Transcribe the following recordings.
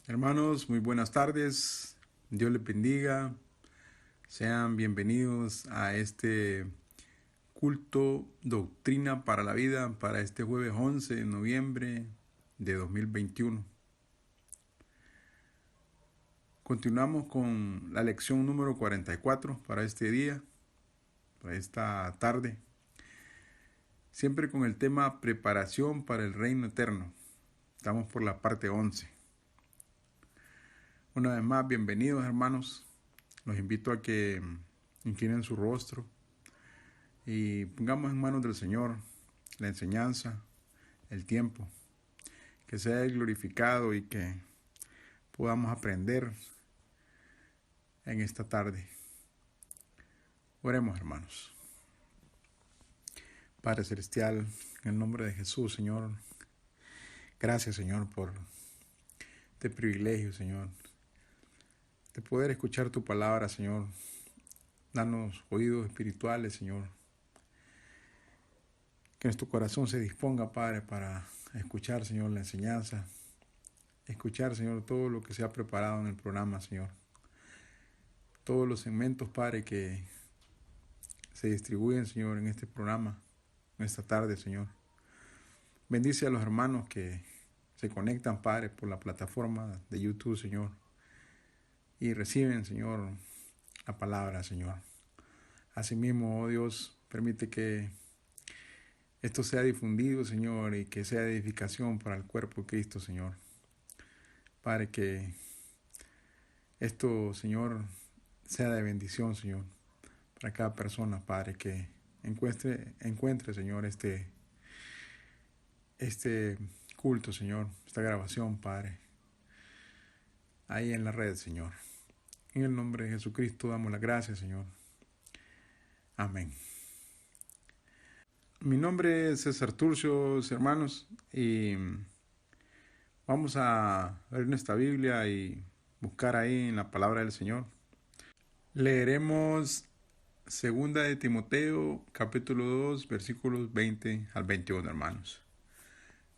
Hermanos, muy buenas tardes. Dios les bendiga. Sean bienvenidos a este culto Doctrina para la Vida para este jueves 11 de noviembre de 2021. Continuamos con la lección número 44 para este día, para esta tarde. Siempre con el tema preparación para el reino eterno. Estamos por la parte 11. Una vez más, bienvenidos hermanos. Los invito a que inclinen su rostro y pongamos en manos del Señor la enseñanza, el tiempo, que sea glorificado y que podamos aprender en esta tarde. Oremos, hermanos. Padre Celestial, en el nombre de Jesús, Señor, gracias, Señor, por este privilegio, Señor, de poder escuchar tu palabra, Señor. Danos oídos espirituales, Señor. Que nuestro corazón se disponga, Padre, para escuchar, Señor, la enseñanza. Escuchar, Señor, todo lo que se ha preparado en el programa, Señor. Todos los segmentos, Padre, que se distribuyen, Señor, en este programa, en esta tarde, Señor. Bendice a los hermanos que se conectan, Padre, por la plataforma de YouTube, Señor. Y reciben, Señor, la palabra, Señor. Asimismo, oh Dios, permite que esto sea difundido, Señor, y que sea edificación para el cuerpo de Cristo, Señor. Padre, que esto, Señor, sea de bendición, Señor, para cada persona, Padre, que encuentre, Señor, este culto, Señor, esta grabación, Padre, ahí en la red, Señor. En el nombre de Jesucristo damos las gracias, Señor. Amén. Mi nombre es César Turcios, hermanos, y vamos a ver nuestra Biblia y buscar ahí en la palabra del Señor. Leeremos 2 de Timoteo, capítulo 2, versículos 20 al 21, hermanos.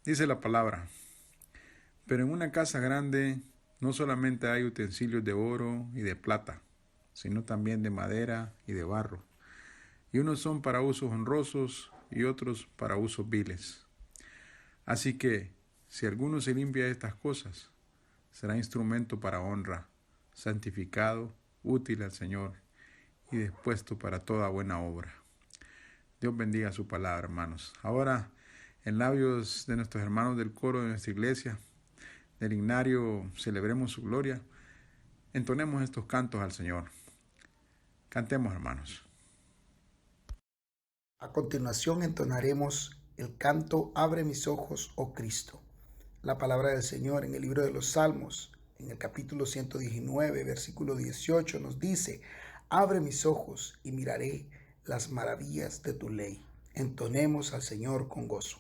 Dice la palabra: pero en una casa grande no solamente hay utensilios de oro y de plata, sino también de madera y de barro, y unos son para usos honrosos y otros para usos viles. Así que, si alguno se limpia de estas cosas, será instrumento para honra, santificado, útil al Señor y dispuesto para toda buena obra. Dios bendiga su palabra, hermanos. Ahora, en labios de nuestros hermanos del coro de nuestra iglesia, del himnario Celebremos su Gloria, entonemos estos cantos al Señor. Cantemos, hermanos. A continuación entonaremos el canto Abre mis ojos, oh Cristo. La palabra del Señor en el libro de los Salmos, en el capítulo 119, versículo 18, nos dice: abre mis ojos y miraré las maravillas de tu ley. Entonemos al Señor con gozo.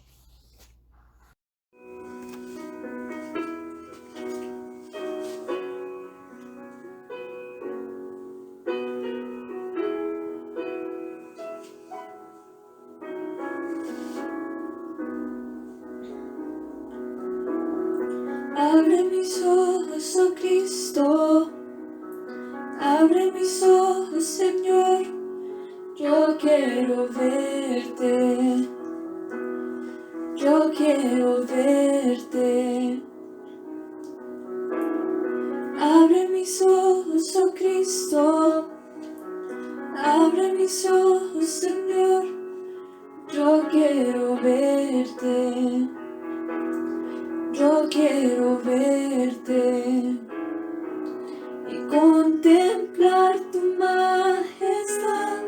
Abre mis ojos, oh Cristo, abre mis ojos, Señor, yo quiero verte, yo quiero verte. Abre mis ojos, oh Cristo, abre mis ojos, Señor, yo quiero verte, yo quiero verte y contemplar tu majestad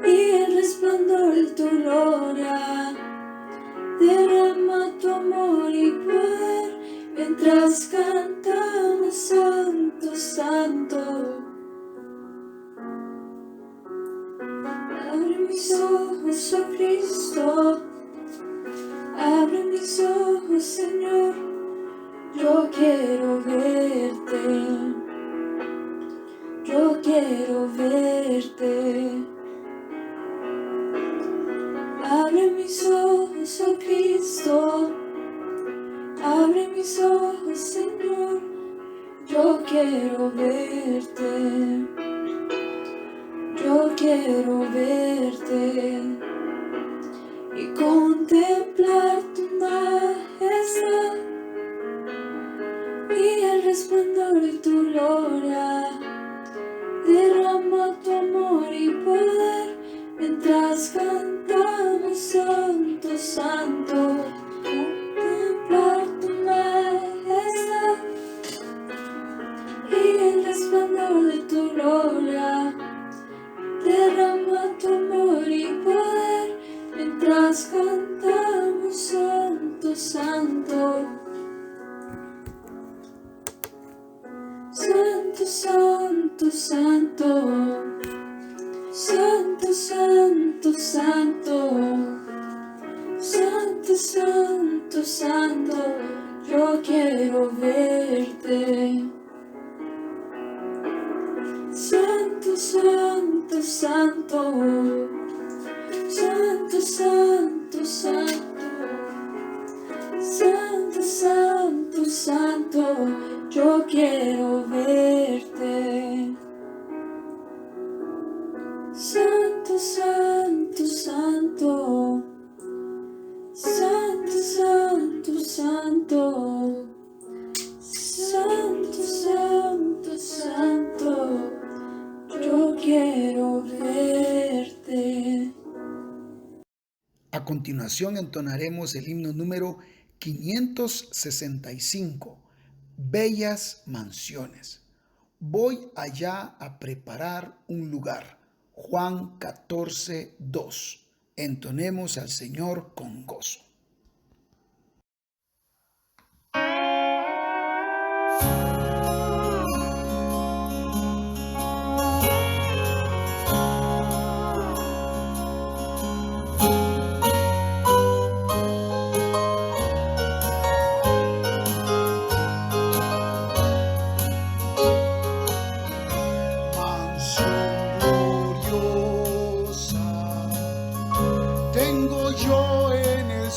y el resplandor de tu gloria. Derrama tu amor y poder mientras cantamos Santo, Santo. Abre mis ojos, oh Cristo, abre mis ojos, Señor, yo quiero verte, yo quiero verte. Abre mis ojos, oh Cristo, Abre mis ojos, Señor, yo quiero verte. Yo quiero verte y contemplar tu majestad y el resplandor de tu gloria. Derrama tu amor y poder mientras cantamos Santo, Santo. Contemplar tu majestad y el resplandor de tu gloria. Derrama tu amor y poder mientras cantamos Santo, Santo. Santo, Santo, Santo. Santo, Santo, Santo. Santo, Santo, Santo. Yo quiero verte. Santo, Santo, Santo. Santo, Santo, Santo. Santo, Santo, Santo. Yo quiero verte. Santo, Santo, Santo. Santo, Santo, Santo. Santo, Santo, Santo. Yo quiero verte. A continuación entonaremos el himno número 565, Bellas Mansiones. Voy allá a preparar un lugar. Juan 14, 2. Entonemos al Señor con gozo. Tengo yo en el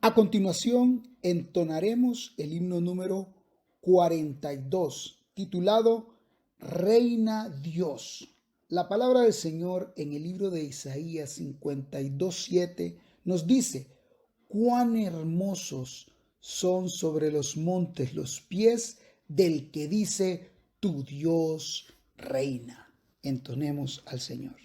A continuación, entonaremos el himno número 42, titulado Reina Dios. La palabra del Señor en el libro de Isaías 52:7 nos dice: cuán hermosos son sobre los montes los pies del que dice, tu Dios reina. Entonemos al Señor.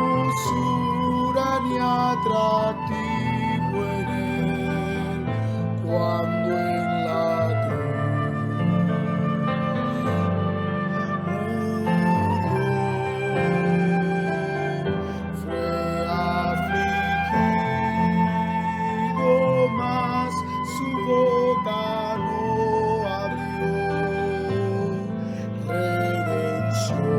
Hermosura ni atractivo en él, cuando en la cruz fue afligido, mas su boca no abrió. Redención.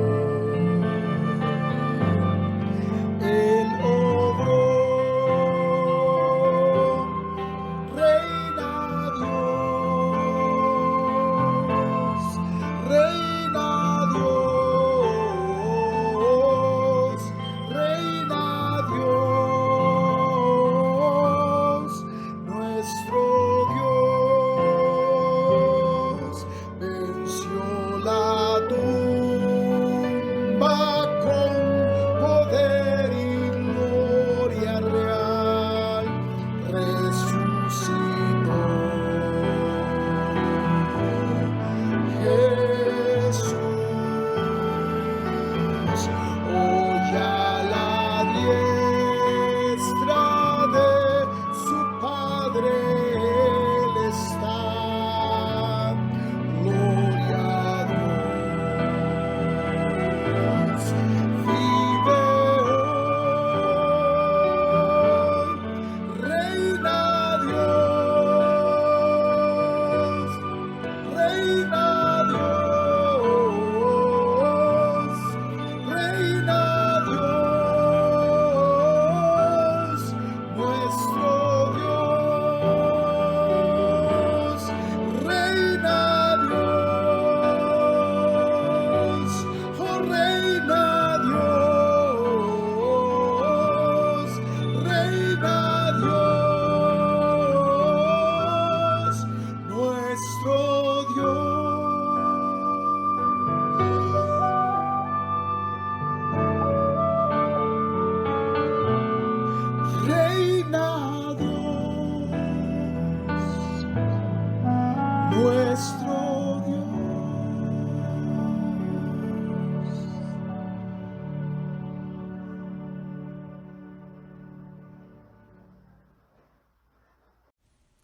Nuestro Dios.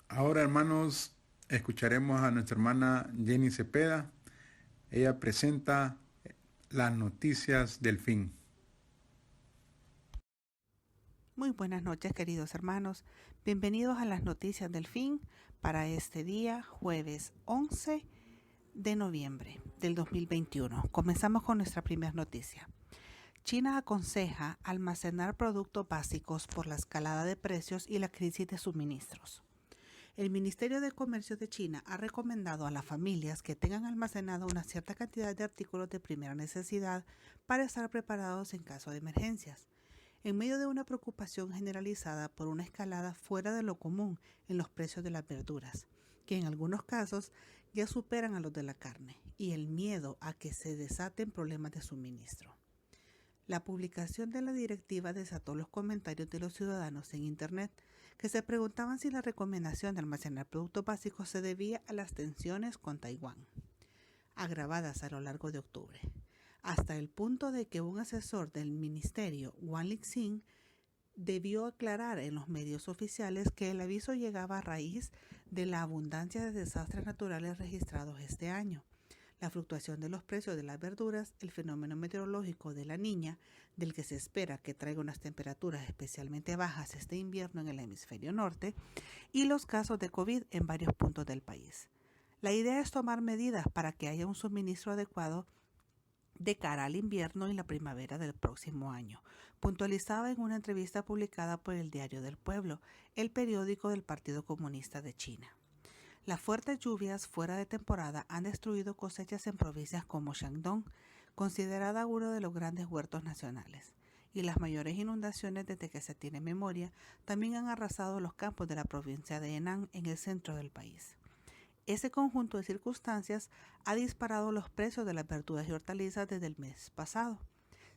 Ahora, hermanos, escucharemos a nuestra hermana Jenny Cepeda. Ella presenta las noticias del fin. Muy buenas noches, queridos hermanos. Bienvenidos a las noticias del fin para este día, jueves 11 de noviembre del 2021. Comenzamos con nuestra primera noticia. China aconseja almacenar productos básicos por la escalada de precios y la crisis de suministros. El Ministerio de Comercio de China ha recomendado a las familias que tengan almacenado una cierta cantidad de artículos de primera necesidad para estar preparados en caso de emergencias, en medio de una preocupación generalizada por una escalada fuera de lo común en los precios de las verduras, que en algunos casos ya superan a los de la carne, y el miedo a que se desaten problemas de suministro. La publicación de la directiva desató los comentarios de los ciudadanos en Internet que se preguntaban si la recomendación de almacenar productos básicos se debía a las tensiones con Taiwán, agravadas a lo largo de octubre, hasta el punto de que un asesor del ministerio, Wang Lixing, debió aclarar en los medios oficiales que el aviso llegaba a raíz de la abundancia de desastres naturales registrados este año, la fluctuación de los precios de las verduras, el fenómeno meteorológico de la Niña, del que se espera que traiga unas temperaturas especialmente bajas este invierno en el hemisferio norte, y los casos de COVID en varios puntos del país. La idea es tomar medidas para que haya un suministro adecuado de cara al invierno y la primavera del próximo año, puntualizaba en una entrevista publicada por el Diario del Pueblo, el periódico del Partido Comunista de China. Las fuertes lluvias fuera de temporada han destruido cosechas en provincias como Shandong, considerada uno de los grandes huertos nacionales, y las mayores inundaciones desde que se tiene memoria también han arrasado los campos de la provincia de Henan en el centro del país. Ese conjunto de circunstancias ha disparado los precios de las verduras y hortalizas desde el mes pasado,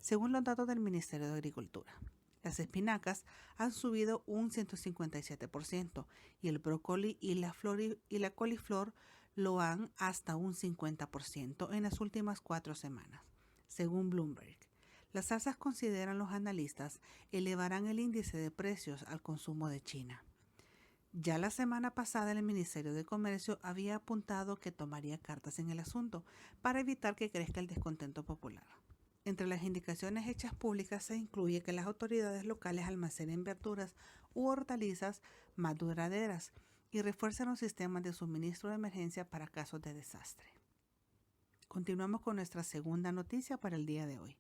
según los datos del Ministerio de Agricultura. Las espinacas han subido un 157% y el brócoli y la coliflor lo han hasta un 50% en las últimas 4 semanas, según Bloomberg. Las alzas, consideran los analistas, elevarán el índice de precios al consumo de China. Ya la semana pasada el Ministerio de Comercio había apuntado que tomaría cartas en el asunto para evitar que crezca el descontento popular. Entre las indicaciones hechas públicas se incluye que las autoridades locales almacenen verduras u hortalizas más duraderas y refuercen los sistemas de suministro de emergencia para casos de desastre. Continuamos con nuestra segunda noticia para el día de hoy.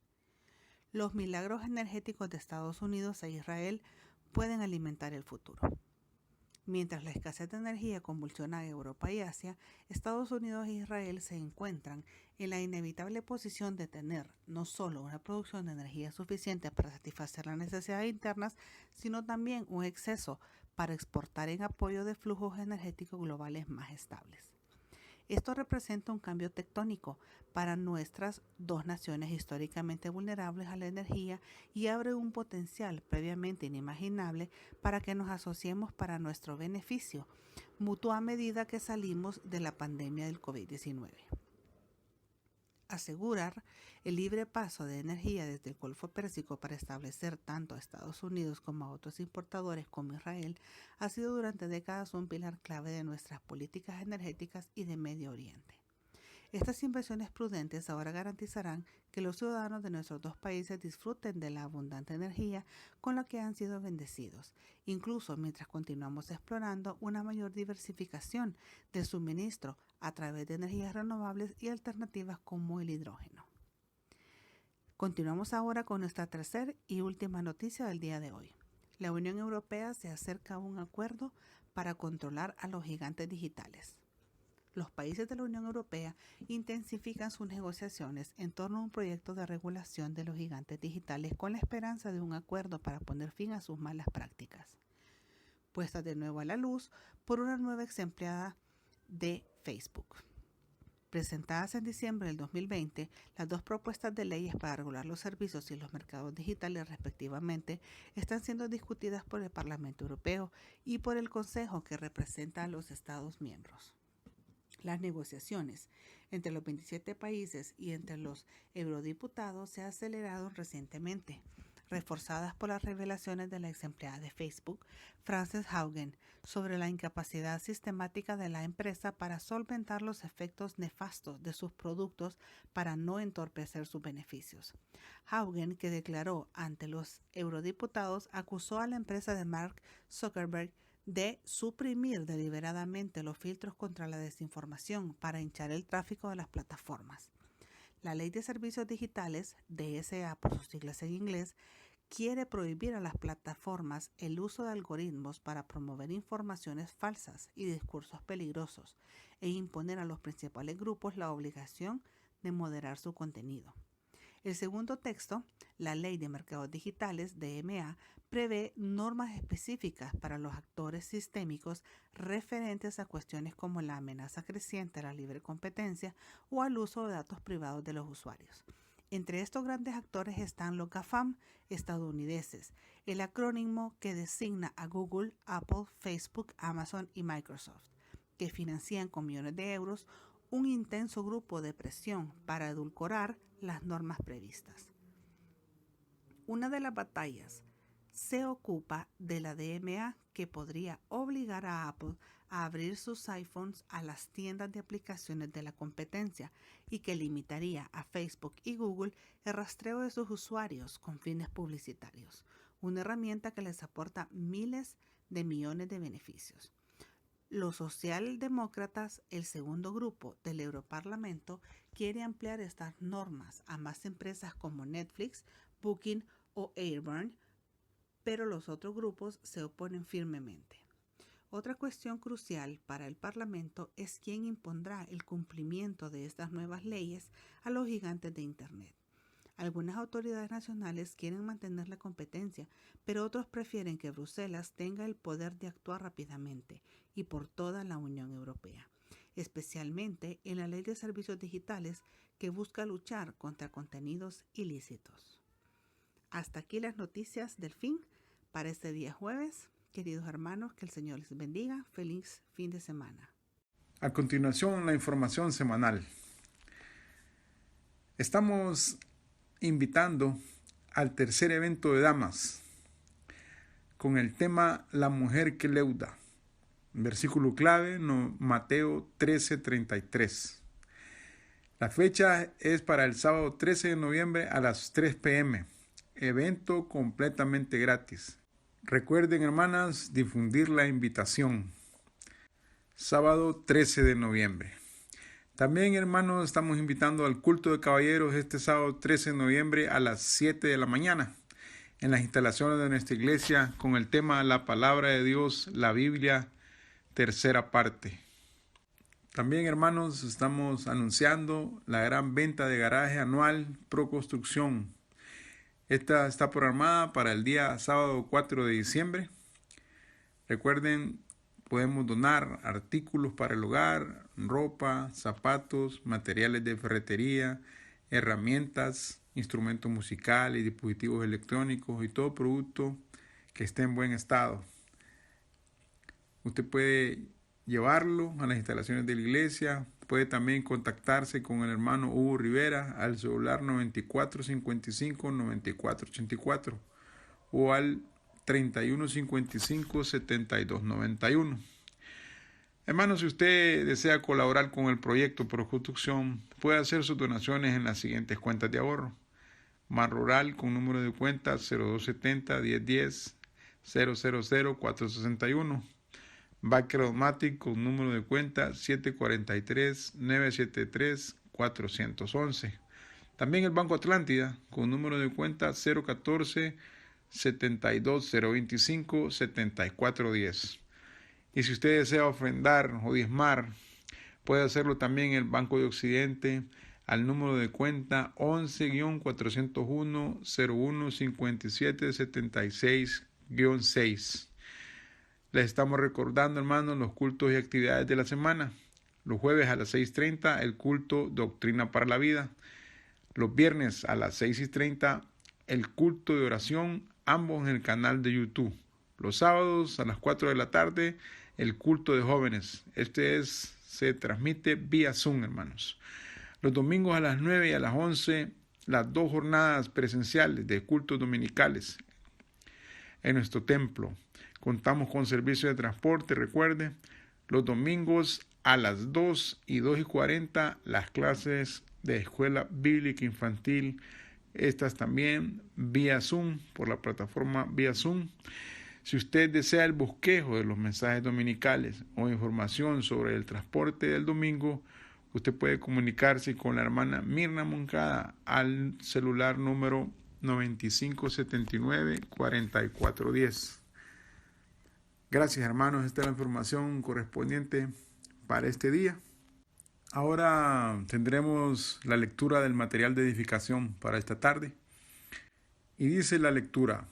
Los milagros energéticos de Estados Unidos e Israel pueden alimentar el futuro. Mientras la escasez de energía convulsiona a Europa y Asia, Estados Unidos e Israel se encuentran en la inevitable posición de tener no solo una producción de energía suficiente para satisfacer las necesidades internas, sino también un exceso para exportar en apoyo de flujos energéticos globales más estables. Esto representa un cambio tectónico para nuestras dos naciones históricamente vulnerables a la energía y abre un potencial previamente inimaginable para que nos asociemos para nuestro beneficio mutuo a medida que salimos de la pandemia del COVID-19. Asegurar el libre paso de energía desde el Golfo Pérsico para establecer tanto a Estados Unidos como a otros importadores como Israel ha sido durante décadas un pilar clave de nuestras políticas energéticas y de Medio Oriente. Estas inversiones prudentes ahora garantizarán que los ciudadanos de nuestros dos países disfruten de la abundante energía con la que han sido bendecidos, incluso mientras continuamos explorando una mayor diversificación del suministro a través de energías renovables y alternativas como el hidrógeno. Continuamos ahora con nuestra tercera y última noticia del día de hoy. La Unión Europea se acerca a un acuerdo para controlar a los gigantes digitales. Los países de la Unión Europea intensifican sus negociaciones en torno a un proyecto de regulación de los gigantes digitales con la esperanza de un acuerdo para poner fin a sus malas prácticas, puestas de nuevo a la luz por una nueva ex empleada de Facebook. Presentadas en diciembre del 2020, las dos propuestas de leyes para regular los servicios y los mercados digitales respectivamente están siendo discutidas por el Parlamento Europeo y por el Consejo, que representa a los Estados miembros. Las negociaciones entre los 27 países y entre los eurodiputados se han acelerado recientemente, reforzadas por las revelaciones de la ex empleada de Facebook, Frances Haugen, sobre la incapacidad sistemática de la empresa para solventar los efectos nefastos de sus productos para no entorpecer sus beneficios. Haugen, que declaró ante los eurodiputados, acusó a la empresa de Mark Zuckerberg de suprimir deliberadamente los filtros contra la desinformación para hinchar el tráfico de las plataformas. La Ley de Servicios Digitales, DSA por sus siglas en inglés, quiere prohibir a las plataformas el uso de algoritmos para promover informaciones falsas y discursos peligrosos e imponer a los principales grupos la obligación de moderar su contenido. El segundo texto, la Ley de Mercados Digitales, DMA, prevé normas específicas para los actores sistémicos referentes a cuestiones como la amenaza creciente a la libre competencia o al uso de datos privados de los usuarios. Entre estos grandes actores están los GAFAM estadounidenses, el acrónimo que designa a Google, Apple, Facebook, Amazon y Microsoft, que financian con millones de euros un intenso grupo de presión para edulcorar las normas previstas. Una de las batallas se ocupa de la DMA, que podría obligar a Apple a abrir sus iPhones a las tiendas de aplicaciones de la competencia y que limitaría a Facebook y Google el rastreo de sus usuarios con fines publicitarios, una herramienta que les aporta miles de millones de beneficios. Los socialdemócratas, el segundo grupo del Europarlamento, quiere ampliar estas normas a más empresas como Netflix, Booking o Airbnb, pero los otros grupos se oponen firmemente. Otra cuestión crucial para el Parlamento es quién impondrá el cumplimiento de estas nuevas leyes a los gigantes de Internet. Algunas autoridades nacionales quieren mantener la competencia, pero otros prefieren que Bruselas tenga el poder de actuar rápidamente y por toda la Unión Europea, especialmente en la Ley de Servicios Digitales que busca luchar contra contenidos ilícitos. Hasta aquí las noticias del fin para este día jueves. Queridos hermanos, que el Señor les bendiga. Feliz fin de semana. A continuación, la información semanal. Estamos invitando al tercer evento de damas con el tema La mujer que leuda. Versículo clave, Mateo 13:33. La fecha es para el sábado 13 de noviembre a las 3 p.m. Evento completamente gratis. Recuerden, hermanas, difundir la invitación. Sábado 13 de noviembre. También, hermanos, estamos invitando al culto de caballeros este sábado 13 de noviembre a las 7 de la mañana en las instalaciones de nuestra iglesia con el tema La Palabra de Dios, la Biblia, tercera parte. También, hermanos, estamos anunciando la gran venta de garaje anual Pro Construcción. Esta está programada para el día sábado 4 de diciembre. Recuerden, podemos donar artículos para el hogar, ropa, zapatos, materiales de ferretería, herramientas, instrumentos musicales, dispositivos electrónicos y todo producto que esté en buen estado. Usted puede llevarlo a las instalaciones de la iglesia. Puede también contactarse con el hermano Hugo Rivera al celular 9455-9484 o al 3155-7291. Hermanos, si usted desea colaborar con el proyecto Pro Construcción, puede hacer sus donaciones en las siguientes cuentas de ahorro. Mar Rural con número de cuenta 0270-1010-000-461. Backromatic con número de cuenta 743-973-411. También el Banco Atlántida con número de cuenta 014-72-025-7410. Y si usted desea ofrendar o diezmar, puede hacerlo también en el Banco de Occidente al número de cuenta 11-401-01-57-76-6. Les estamos recordando, hermanos, los cultos y actividades de la semana. Los jueves a las 6:30, el culto Doctrina para la Vida. Los viernes a las 6:30, el culto de oración, ambos en el canal de YouTube. Los sábados a las 4 de la tarde, el culto de jóvenes. Se transmite vía Zoom, hermanos. Los domingos a las 9 y a las 11, las 2 jornadas presenciales de cultos dominicales en nuestro templo. Contamos con servicio de transporte, recuerde. Los domingos a las 2 y 2:40, las clases de escuela bíblica infantil. Estas también vía Zoom, por la plataforma vía Zoom. Si usted desea el bosquejo de los mensajes dominicales o información sobre el transporte del domingo, usted puede comunicarse con la hermana Mirna Moncada al celular número 9579-4410. Gracias, hermanos. Esta es la información correspondiente para este día. Ahora tendremos la lectura del material de edificación para esta tarde. Y dice la lectura: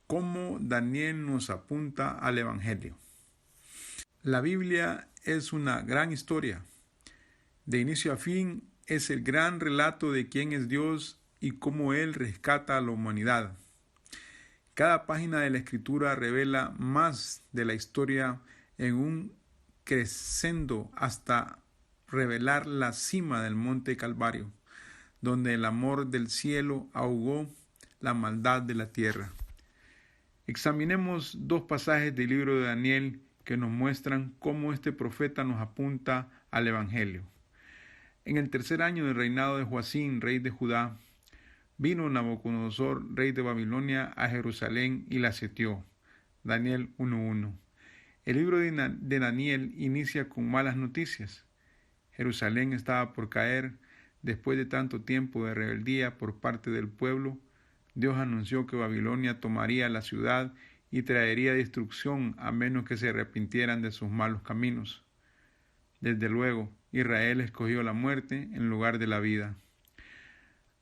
cómo Daniel nos apunta al Evangelio. La Biblia es una gran historia. De inicio a fin es el gran relato de quién es Dios y cómo Él rescata a la humanidad. Cada página de la Escritura revela más de la historia en un crescendo hasta revelar la cima del monte Calvario, donde el amor del cielo ahogó la maldad de la tierra. Examinemos dos pasajes del libro de Daniel que nos muestran cómo este profeta nos apunta al Evangelio. En el 3er año del reinado de Joacim, rey de Judá, vino Nabucodonosor, rey de Babilonia, a Jerusalén y la asedió. Daniel 1:1. El libro de Daniel inicia con malas noticias. Jerusalén estaba por caer. Después de tanto tiempo de rebeldía por parte del pueblo, Dios anunció que Babilonia tomaría la ciudad y traería destrucción a menos que se arrepintieran de sus malos caminos. Desde luego, Israel escogió la muerte en lugar de la vida.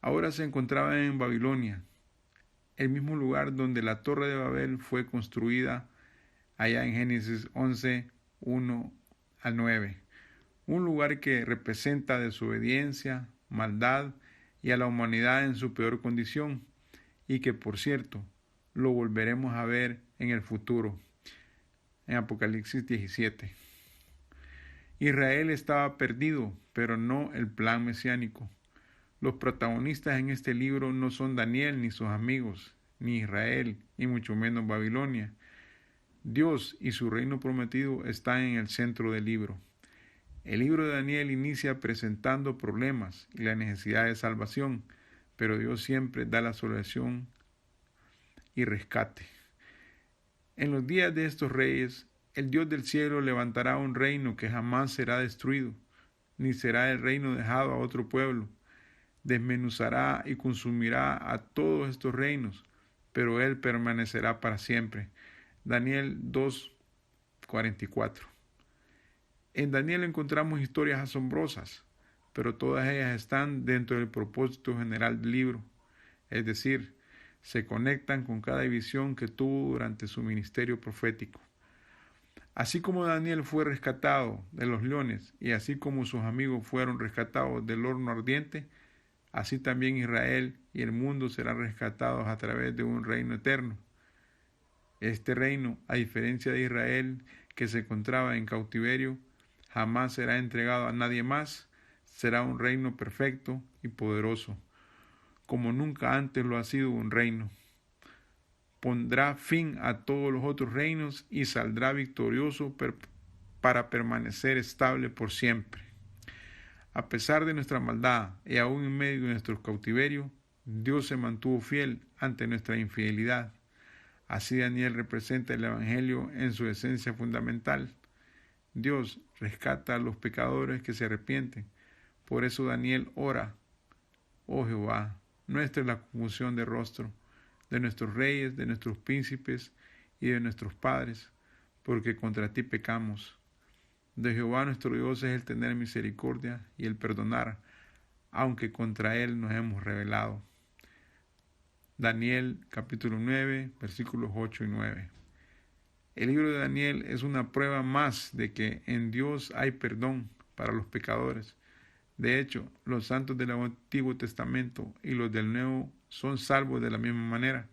Ahora se encontraba en Babilonia, el mismo lugar donde la Torre de Babel fue construida, allá en Génesis 11, 1 al 9. Un lugar que representa desobediencia, maldad y a la humanidad en su peor condición, y que, por cierto, lo volveremos a ver en el futuro, en Apocalipsis 17. Israel estaba perdido, pero no el plan mesiánico. Los protagonistas en este libro no son Daniel ni sus amigos, ni Israel, y mucho menos Babilonia. Dios y su reino prometido están en el centro del libro. El libro de Daniel inicia presentando problemas y la necesidad de salvación, pero Dios siempre da la solución y rescate. En los días de estos reyes, el Dios del cielo levantará un reino que jamás será destruido, ni será el reino dejado a otro pueblo. Desmenuzará y consumirá a todos estos reinos, pero Él permanecerá para siempre. Daniel 2:44. En Daniel encontramos historias asombrosas, pero todas ellas están dentro del propósito general del libro, es decir, se conectan con cada visión que tuvo durante su ministerio profético. Así como Daniel fue rescatado de los leones y así como sus amigos fueron rescatados del horno ardiente, así también Israel y el mundo serán rescatados a través de un reino eterno. Este reino, a diferencia de Israel, que se encontraba en cautiverio, jamás será entregado a nadie más. Será un reino perfecto y poderoso, como nunca antes lo ha sido un reino. Pondrá fin a todos los otros reinos y saldrá victorioso para permanecer estable por siempre. A pesar de nuestra maldad y aún en medio de nuestro cautiverio, Dios se mantuvo fiel ante nuestra infidelidad. Así Daniel representa el Evangelio en su esencia fundamental. Dios rescata a los pecadores que se arrepienten. Por eso Daniel ora: oh Jehová, nuestra es la confusión de rostro de nuestros reyes, de nuestros príncipes y de nuestros padres, porque contra ti pecamos. De Jehová nuestro Dios es el tener misericordia y el perdonar, aunque contra Él nos hemos rebelado. Daniel capítulo 9, versículos 8 y 9. El libro de Daniel es una prueba más de que en Dios hay perdón para los pecadores. De hecho, los santos del Antiguo Testamento y los del Nuevo son salvos de la misma manera,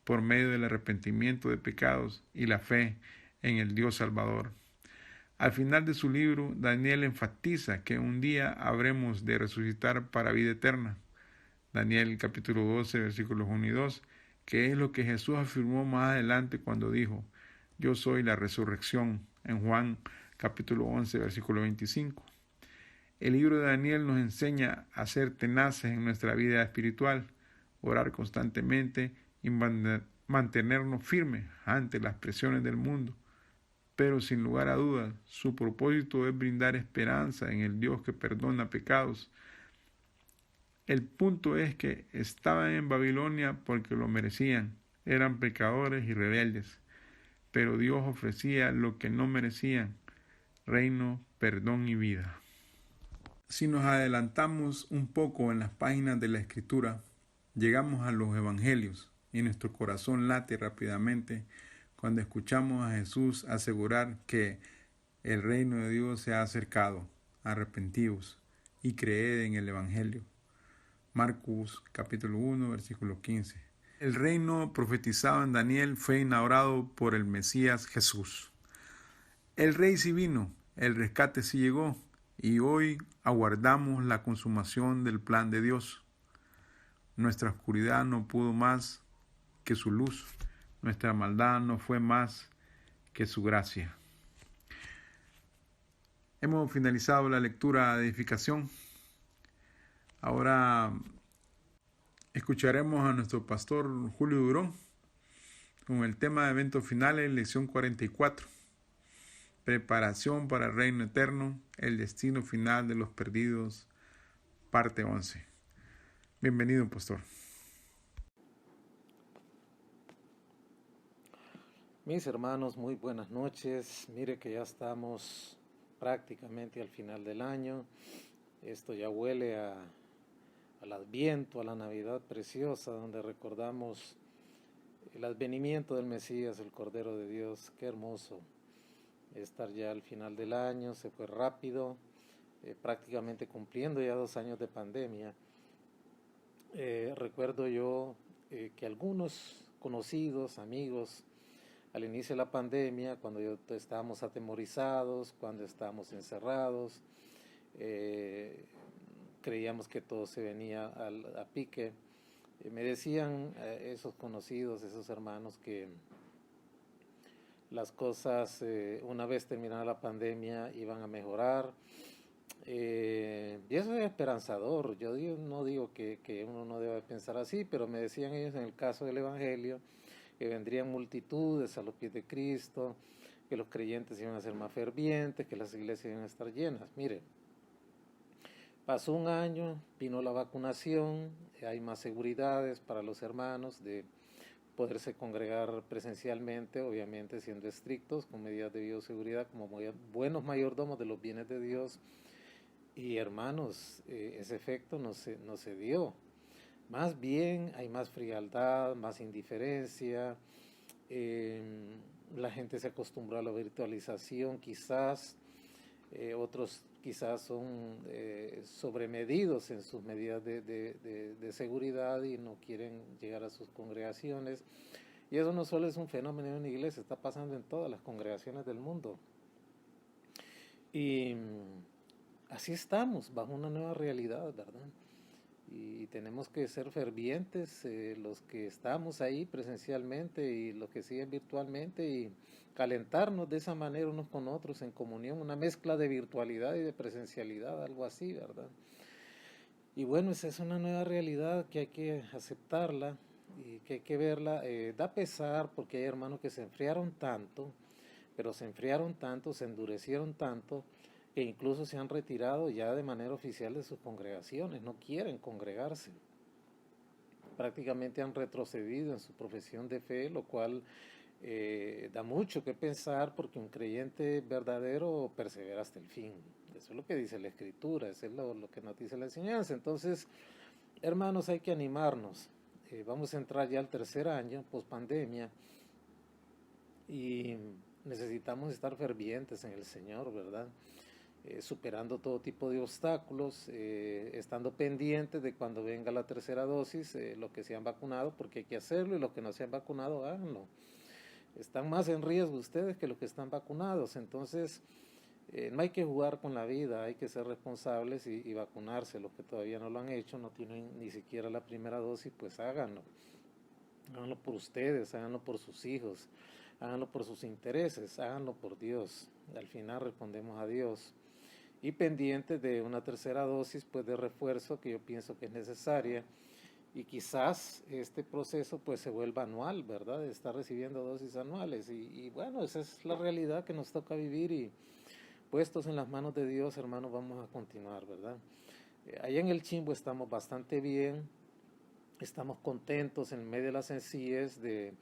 por medio del arrepentimiento de pecados y la fe en el Dios Salvador. Al final de su libro, Daniel enfatiza que un día habremos de resucitar para vida eterna. Daniel capítulo 12, versículos 1 y 2, que es lo que Jesús afirmó más adelante cuando dijo: yo soy la resurrección, en Juan capítulo 11, versículo 25. El libro de Daniel nos enseña a ser tenaces en nuestra vida espiritual, orar constantemente y mantenernos firmes ante las presiones del mundo. Pero sin lugar a dudas, su propósito es brindar esperanza en el Dios que perdona pecados El punto es que estaban en Babilonia porque lo merecían. Eran pecadores y rebeldes. Pero Dios ofrecía lo que no merecían: reino, perdón y vida. Si nos adelantamos un poco en las páginas de la Escritura, llegamos a los Evangelios y nuestro corazón late rápidamente cuando escuchamos a Jesús asegurar que el reino de Dios se ha acercado. Arrepentíos y creed en el Evangelio. Marcos capítulo 1, versículo 15. El reino profetizado en Daniel fue inaugurado por el Mesías Jesús. El rey sí vino, el rescate sí llegó, y hoy aguardamos la consumación del plan de Dios. Nuestra oscuridad no pudo más que su luz, nuestra maldad no fue más que su gracia. Hemos finalizado la lectura de edificación. Ahora escucharemos a nuestro pastor Julio Durón con el tema de eventos finales, lección 44. Preparación para el reino eterno, el destino final de los perdidos, parte 11. Bienvenido, pastor. Mis hermanos, muy buenas noches. Mire que ya estamos prácticamente al final del año. Esto ya huele al Adviento, a la Navidad preciosa, donde recordamos el advenimiento del Mesías, el Cordero de Dios. Qué hermoso estar ya al final del año, se fue rápido, prácticamente cumpliendo ya 2 años de pandemia. Recuerdo yo que algunos conocidos, amigos, al inicio de la pandemia, cuando estábamos atemorizados, cuando estábamos encerrados, creíamos que todo se venía a pique. Me decían esos conocidos, esos hermanos, que las cosas, una vez terminada la pandemia, iban a mejorar. Y eso es esperanzador. Yo no digo que uno no deba pensar así, pero me decían ellos, en el caso del Evangelio, que vendrían multitudes a los pies de Cristo, que los creyentes iban a ser más fervientes, que las iglesias iban a estar llenas. Mire, pasó 1 año, vino la vacunación, hay más seguridades para los hermanos de poderse congregar presencialmente, obviamente siendo estrictos, con medidas de bioseguridad, como buenos mayordomos de los bienes de Dios. Y hermanos, ese efecto no se dio. Más bien hay más frialdad, más indiferencia, la gente se acostumbró a la virtualización quizás, otros quizás son sobremedidos en sus medidas de seguridad y no quieren llegar a sus congregaciones. Y eso no solo es un fenómeno en una iglesia, está pasando en todas las congregaciones del mundo. Y así estamos, bajo una nueva realidad, ¿verdad? Y tenemos que ser fervientes, los que estamos ahí presencialmente y los que siguen virtualmente, y calentarnos de esa manera unos con otros en comunión, una mezcla de virtualidad y de presencialidad, algo así, ¿verdad? Y bueno, esa es una nueva realidad que hay que aceptarla y que hay que verla. Da pesar porque hay hermanos que se enfriaron tanto, pero se enfriaron tanto, se endurecieron tanto, que incluso se han retirado ya de manera oficial de sus congregaciones, no quieren congregarse. Prácticamente han retrocedido en su profesión de fe, lo cual da mucho que pensar, porque un creyente verdadero persevera hasta el fin. Eso es lo que dice la Escritura, eso es lo que nos dice la enseñanza. Entonces, hermanos, hay que animarnos. Vamos a entrar ya al 3er año, post-pandemia, y necesitamos estar fervientes en el Señor, ¿verdad? Superando todo tipo de obstáculos, estando pendientes de cuando venga la 3ª dosis, los que se han vacunado, porque hay que hacerlo, y los que no se han vacunado, háganlo. Están más en riesgo ustedes que los que están vacunados. Entonces, no hay que jugar con la vida, hay que ser responsables y vacunarse. Los que todavía no lo han hecho, no tienen ni siquiera la 1ª dosis, pues háganlo. Háganlo por ustedes, háganlo por sus hijos, háganlo por sus intereses, háganlo por Dios. Al final respondemos a Dios. Y pendientes de una 3ª dosis, pues de refuerzo, que yo pienso que es necesaria, y quizás este proceso pues se vuelva anual, ¿verdad? De estar recibiendo dosis anuales, y bueno, esa es la realidad que nos toca vivir, y puestos en las manos de Dios, hermanos, vamos a continuar, ¿verdad? Allá en el Chimbo estamos bastante bien, estamos contentos en medio de la sencillez de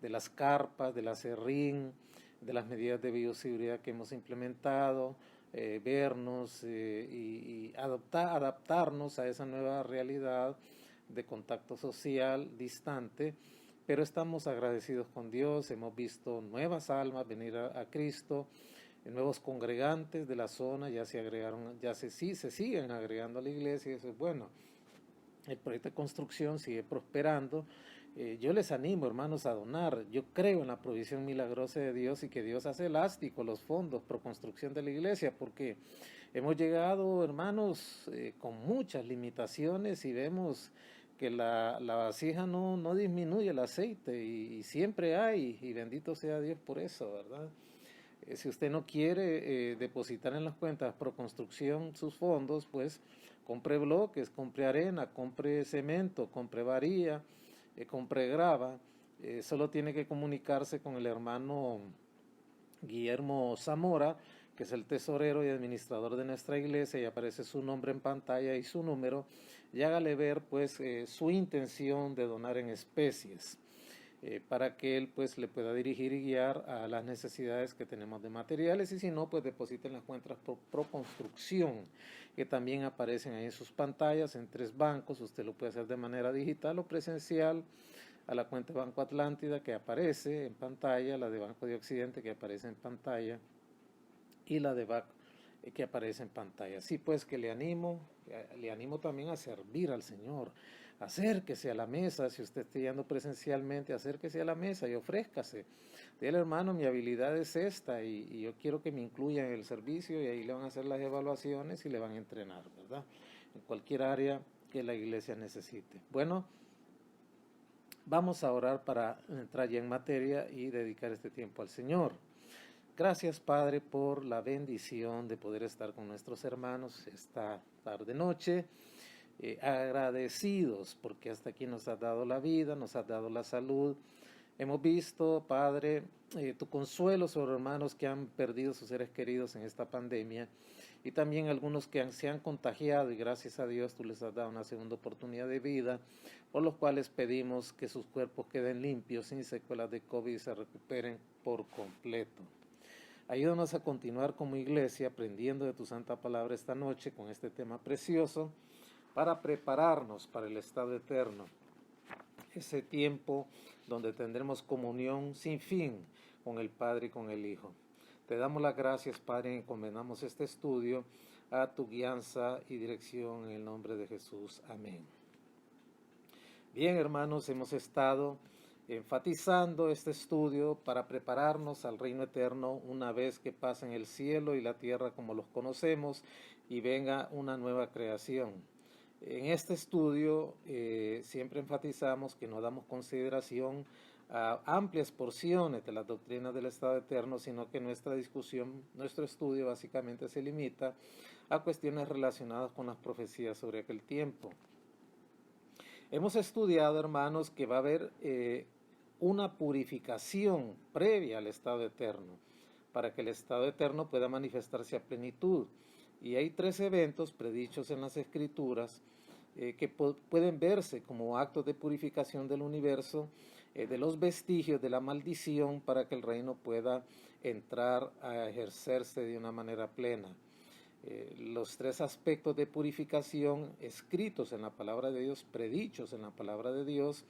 las carpas, de la serrín, de las medidas de bioseguridad que hemos implementado, vernos y adaptarnos a esa nueva realidad de contacto social distante, pero estamos agradecidos con Dios, hemos visto nuevas almas venir a Cristo, nuevos congregantes de la zona ya se agregaron, se siguen agregando a la iglesia, y eso es bueno. El proyecto de construcción sigue prosperando. Yo les animo, hermanos, a donar. Yo creo en la provisión milagrosa de Dios y que Dios hace elástico los fondos pro construcción de la iglesia, porque hemos llegado, hermanos, con muchas limitaciones y vemos que la vasija no disminuye el aceite y siempre hay, y bendito sea Dios por eso, ¿verdad? Si usted no quiere depositar en las cuentas pro construcción sus fondos, pues compre bloques, compre arena, compre cemento, compre varilla, compre grava. Solo tiene que comunicarse con el hermano Guillermo Zamora, que es el tesorero y administrador de nuestra iglesia, y aparece su nombre en pantalla y su número, y hágale ver pues su intención de donar en especies. Para que él pues le pueda dirigir y guiar a las necesidades que tenemos de materiales, y si no, pues depositen las cuentas pro construcción, que también aparecen ahí en sus pantallas en 3 bancos. Usted lo puede hacer de manera digital o presencial, a la cuenta de Banco Atlántida que aparece en pantalla, la de Banco de Occidente que aparece en pantalla y la de BAC que aparece en pantalla. Así pues que le animo también a servir al Señor. Acérquese a la mesa, si usted está yendo presencialmente, acérquese a la mesa y ofrézcase. Dile, hermano, mi habilidad es esta y yo quiero que me incluyan en el servicio, y ahí le van a hacer las evaluaciones y le van a entrenar, ¿verdad? En cualquier área que la iglesia necesite. Bueno, vamos a orar para entrar ya en materia y dedicar este tiempo al Señor. Gracias, Padre, por la bendición de poder estar con nuestros hermanos esta tarde-noche. Agradecidos porque hasta aquí nos has dado la vida, nos has dado la salud. Hemos visto, Padre, tu consuelo sobre hermanos que han perdido sus seres queridos en esta pandemia, y también algunos que se han contagiado, y gracias a Dios tú les has dado una segunda oportunidad de vida, por los cuales pedimos que sus cuerpos queden limpios, sin secuelas de COVID, y se recuperen por completo. Ayúdanos a continuar como iglesia aprendiendo de tu santa palabra esta noche con este tema precioso, para prepararnos para el estado eterno, ese tiempo donde tendremos comunión sin fin con el Padre y con el Hijo. Te damos las gracias, Padre, y encomendamos este estudio a tu guianza y dirección en el nombre de Jesús. Amén. Bien, hermanos, hemos estado enfatizando este estudio para prepararnos al reino eterno una vez que pasen el cielo y la tierra como los conocemos y venga una nueva creación. En este estudio siempre enfatizamos que no damos consideración a amplias porciones de las doctrinas del estado eterno, sino que nuestra discusión, nuestro estudio básicamente se limita a cuestiones relacionadas con las profecías sobre aquel tiempo. Hemos estudiado, hermanos, que va a haber una purificación previa al estado eterno, para que el estado eterno pueda manifestarse a plenitud. Y hay 3 eventos predichos en las Escrituras que pueden verse como actos de purificación del universo, de los vestigios de la maldición, para que el reino pueda entrar a ejercerse de una manera plena. Los 3 aspectos de purificación escritos en la palabra de Dios, predichos en la palabra de Dios,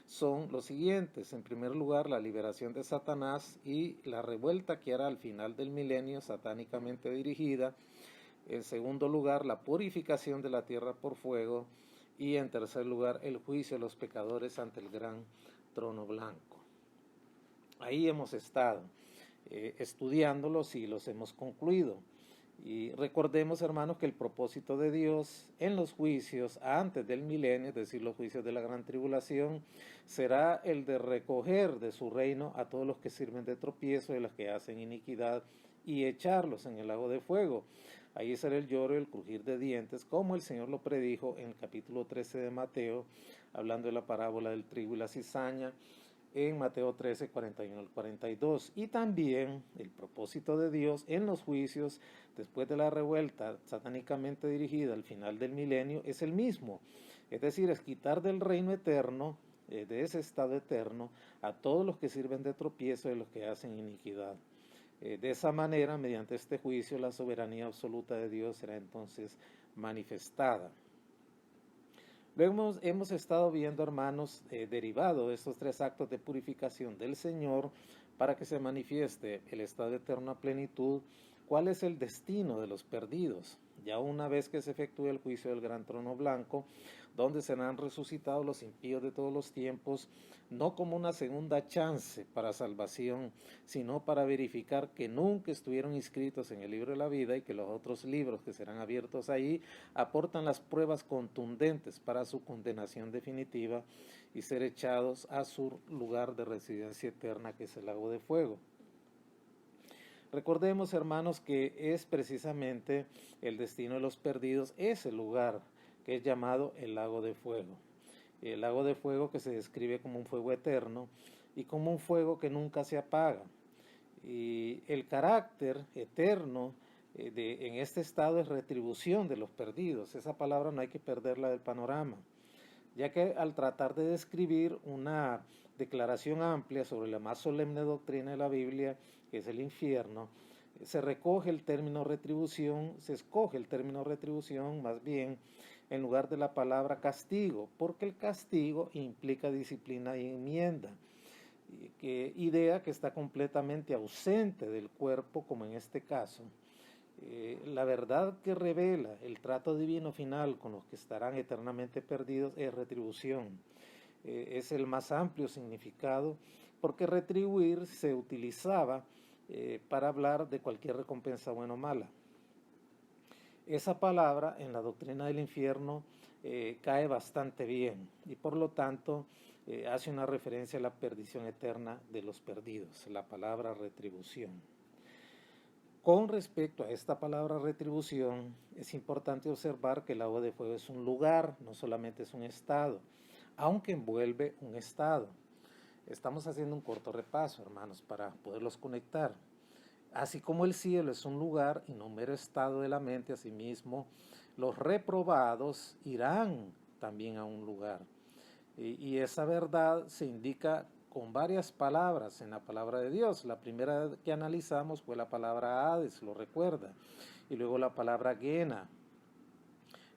son los siguientes. En primer lugar, la liberación de Satanás y la revuelta que hará al final del milenio, satánicamente dirigida. En segundo lugar, la purificación de la tierra por fuego. Y en tercer lugar, el juicio de los pecadores ante el gran trono blanco. Ahí hemos estado estudiándolos y los hemos concluido. Y recordemos, hermanos, que el propósito de Dios en los juicios antes del milenio, es decir, los juicios de la gran tribulación, será el de recoger de su reino a todos los que sirven de tropiezo y a los que hacen iniquidad, y echarlos en el lago de fuego. Ahí será el lloro y el crujir de dientes, como el Señor lo predijo en el capítulo 13 de Mateo, hablando de la parábola del trigo y la cizaña. en Mateo 13, 41 al 42. Y también el propósito de Dios en los juicios después de la revuelta satánicamente dirigida al final del milenio es el mismo. Es decir, es quitar del reino eterno, de ese estado eterno, a todos los que sirven de tropiezo y los que hacen iniquidad. De esa manera, mediante este juicio, la soberanía absoluta de Dios será entonces manifestada. Luego hemos estado viendo, hermanos, derivado de estos 3 actos de purificación del Señor para que se manifieste el estado de eterna plenitud, cuál es el destino de los perdidos. Ya una vez que se efectúe el juicio del gran trono blanco, donde serán resucitados los impíos de todos los tiempos, no como una segunda chance para salvación, sino para verificar que nunca estuvieron inscritos en el libro de la vida y que los otros libros que serán abiertos ahí aportan las pruebas contundentes para su condenación definitiva y ser echados a su lugar de residencia eterna, que es el lago de fuego. Recordemos, hermanos, que es precisamente el destino de los perdidos, ese lugar que es llamado el lago de fuego. El lago de fuego que se describe como un fuego eterno y como un fuego que nunca se apaga. Y el carácter eterno en este estado es retribución de los perdidos. Esa palabra no hay que perderla del panorama, ya que al tratar de describir una declaración amplia sobre la más solemne doctrina de la Biblia, que es el infierno, se escoge el término retribución más bien en lugar de la palabra castigo, porque el castigo implica disciplina y enmienda, idea que está completamente ausente del cuerpo, como en este caso. La verdad que revela el trato divino final con los que estarán eternamente perdidos es retribución. Es el más amplio significado, porque retribuir se utilizaba para hablar de cualquier recompensa buena o mala. Esa palabra en la doctrina del infierno cae bastante bien y por lo tanto hace una referencia a la perdición eterna de los perdidos, la palabra retribución. Con respecto a esta palabra retribución, es importante observar que el lago de fuego es un lugar, no solamente es un estado, aunque envuelve un estado. Estamos haciendo un corto repaso, hermanos, para poderlos conectar. Así como el cielo es un lugar y no mero estado de la mente, asimismo, los reprobados irán también a un lugar. Y esa verdad se indica con varias palabras en la palabra de Dios. La primera que analizamos fue la palabra Hades, lo recuerda, y luego la palabra Gehenna,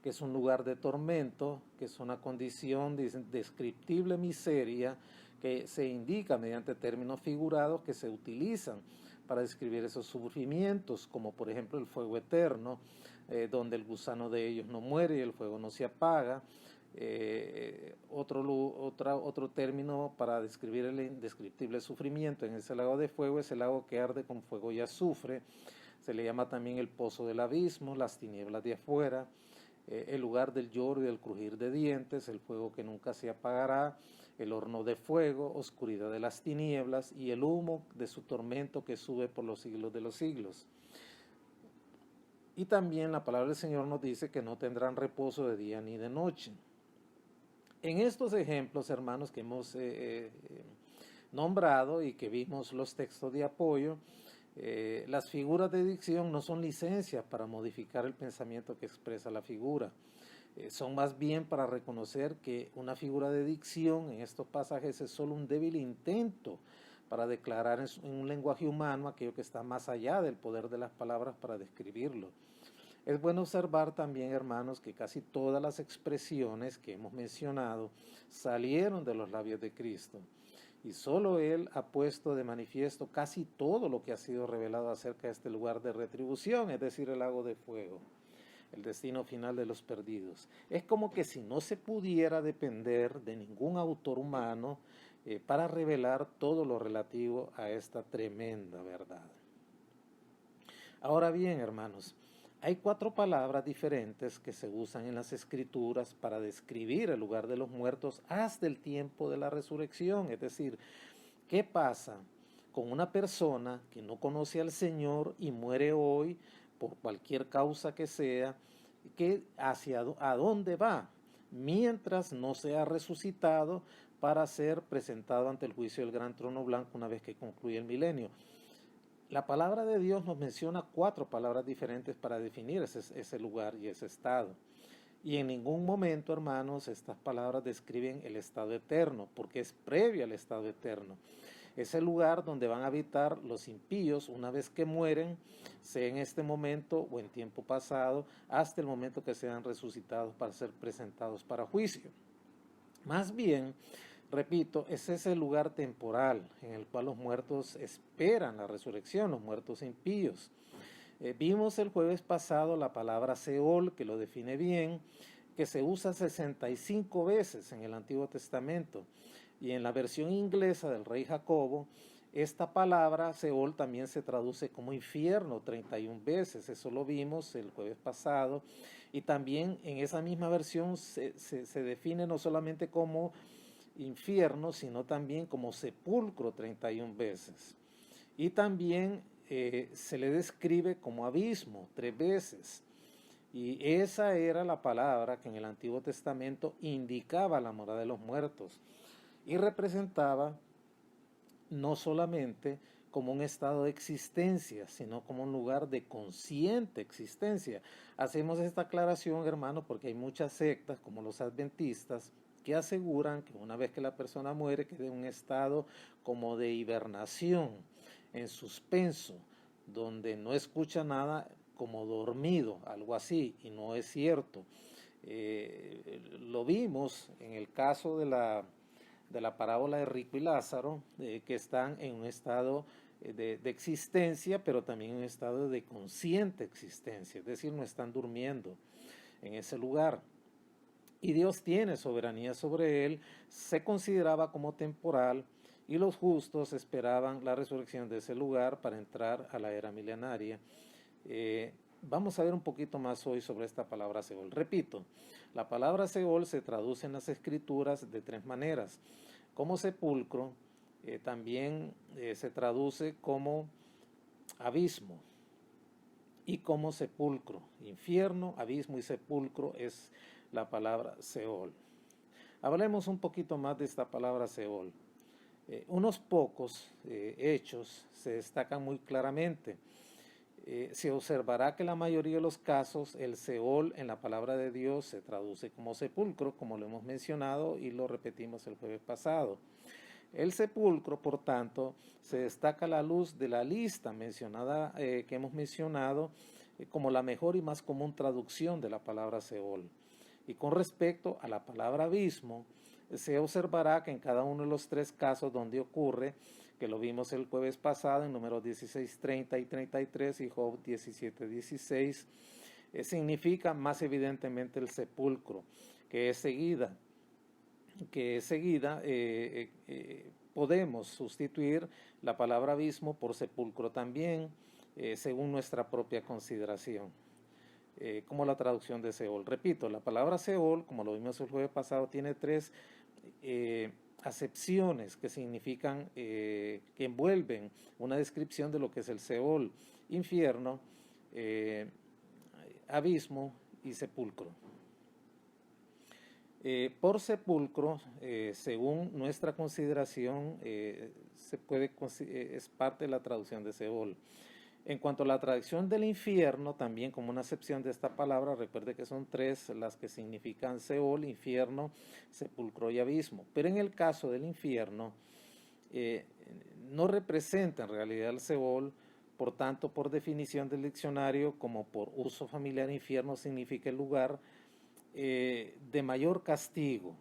que es un lugar de tormento, que es una condición de indescriptible miseria que se indica mediante términos figurados que se utilizan para describir esos sufrimientos, como por ejemplo el fuego eterno, donde el gusano de ellos no muere y el fuego no se apaga. Otro término para describir el indescriptible sufrimiento en ese lago de fuego es el lago que arde con fuego y azufre. Se le llama también el pozo del abismo, las tinieblas de afuera, el lugar del lloro y del crujir de dientes, el fuego que nunca se apagará, el horno de fuego, oscuridad de las tinieblas y el humo de su tormento que sube por los siglos de los siglos. Y también la palabra del Señor nos dice que no tendrán reposo de día ni de noche. En estos ejemplos, hermanos, que hemos nombrado y que vimos los textos de apoyo, las figuras de dicción no son licencias para modificar el pensamiento que expresa la figura. Son más bien para reconocer que una figura de dicción en estos pasajes es solo un débil intento para declarar en un lenguaje humano aquello que está más allá del poder de las palabras para describirlo. Es bueno observar también, hermanos, que casi todas las expresiones que hemos mencionado salieron de los labios de Cristo. Y solo Él ha puesto de manifiesto casi todo lo que ha sido revelado acerca de este lugar de retribución, es decir, el lago de fuego, el destino final de los perdidos. Es como que si no se pudiera depender de ningún autor humano para revelar todo lo relativo a esta tremenda verdad. Ahora bien, hermanos, hay 4 palabras diferentes que se usan en las Escrituras para describir el lugar de los muertos hasta el tiempo de la resurrección. Es decir, ¿qué pasa con una persona que no conoce al Señor y muere hoy por cualquier causa que sea? ¿A dónde va? Mientras no sea resucitado para ser presentado ante el juicio del gran trono blanco una vez que concluye el milenio. La palabra de Dios nos menciona 4 palabras diferentes para definir ese lugar y ese estado. Y en ningún momento, hermanos, estas palabras describen el estado eterno, porque es previo al estado eterno. Es el lugar donde van a habitar los impíos una vez que mueren, sea en este momento o en tiempo pasado, hasta el momento que sean resucitados para ser presentados para juicio. Más bien, repito, es ese lugar temporal en el cual los muertos esperan la resurrección, los muertos impíos. Vimos el jueves pasado la palabra Seol, que lo define bien, que se usa 65 veces en el Antiguo Testamento. Y en la versión inglesa del rey Jacobo, esta palabra Seol también se traduce como infierno 31 veces. Eso lo vimos el jueves pasado. Y también en esa misma versión se define no solamente como infierno, sino también como sepulcro 31 veces. Y también se le describe como abismo 3 veces. Y esa era la palabra que en el Antiguo Testamento indicaba la morada de los muertos y representaba no solamente como un estado de existencia, sino como un lugar de consciente existencia. Hacemos esta aclaración, hermano, porque hay muchas sectas, como los adventistas, que aseguran que una vez que la persona muere queda en un estado como de hibernación, en suspenso, donde no escucha nada, como dormido, algo así, y no es cierto. Lo vimos en el caso de la parábola de Rico y Lázaro, que están en un estado de existencia, pero también en un estado de consciente existencia, es decir, no están durmiendo en ese lugar. Y Dios tiene soberanía sobre él, se consideraba como temporal, y los justos esperaban la resurrección de ese lugar para entrar a la era milenaria. Vamos a ver un poquito más hoy sobre esta palabra Seol. Repito, la palabra Seol se traduce en las escrituras de 3 maneras. Como sepulcro, también se traduce como abismo y como sepulcro. Infierno, abismo y sepulcro es la palabra Seol. Hablemos un poquito más de esta palabra Seol. Unos pocos hechos se destacan muy claramente. Se observará que en la mayoría de los casos el Seol en la palabra de Dios se traduce como sepulcro, como lo hemos mencionado y lo repetimos el jueves pasado. El sepulcro, por tanto, se destaca a la luz de la lista mencionada que hemos mencionado como la mejor y más común traducción de la palabra Seol. Y con respecto a la palabra abismo, se observará que en cada uno de los 3 casos donde ocurre, que lo vimos el jueves pasado en números 16, 30 y 33 y Job 17, 16, significa más evidentemente el sepulcro, que es seguida. Podemos sustituir la palabra abismo por sepulcro también, según nuestra propia consideración. Como la traducción de Seol. Repito, la palabra Seol, como lo vimos el jueves pasado, tiene 3 acepciones que significan, que envuelven una descripción de lo que es el Seol: infierno, abismo y sepulcro. Por sepulcro, según nuestra consideración, es parte de la traducción de Seol. En cuanto a la traducción del infierno, también como una acepción de esta palabra, recuerde que son 3 las que significan Seol, infierno, sepulcro y abismo. Pero en el caso del infierno, no representa en realidad el Seol, por tanto, por definición del diccionario, como por uso familiar, infierno significa el lugar de mayor castigo.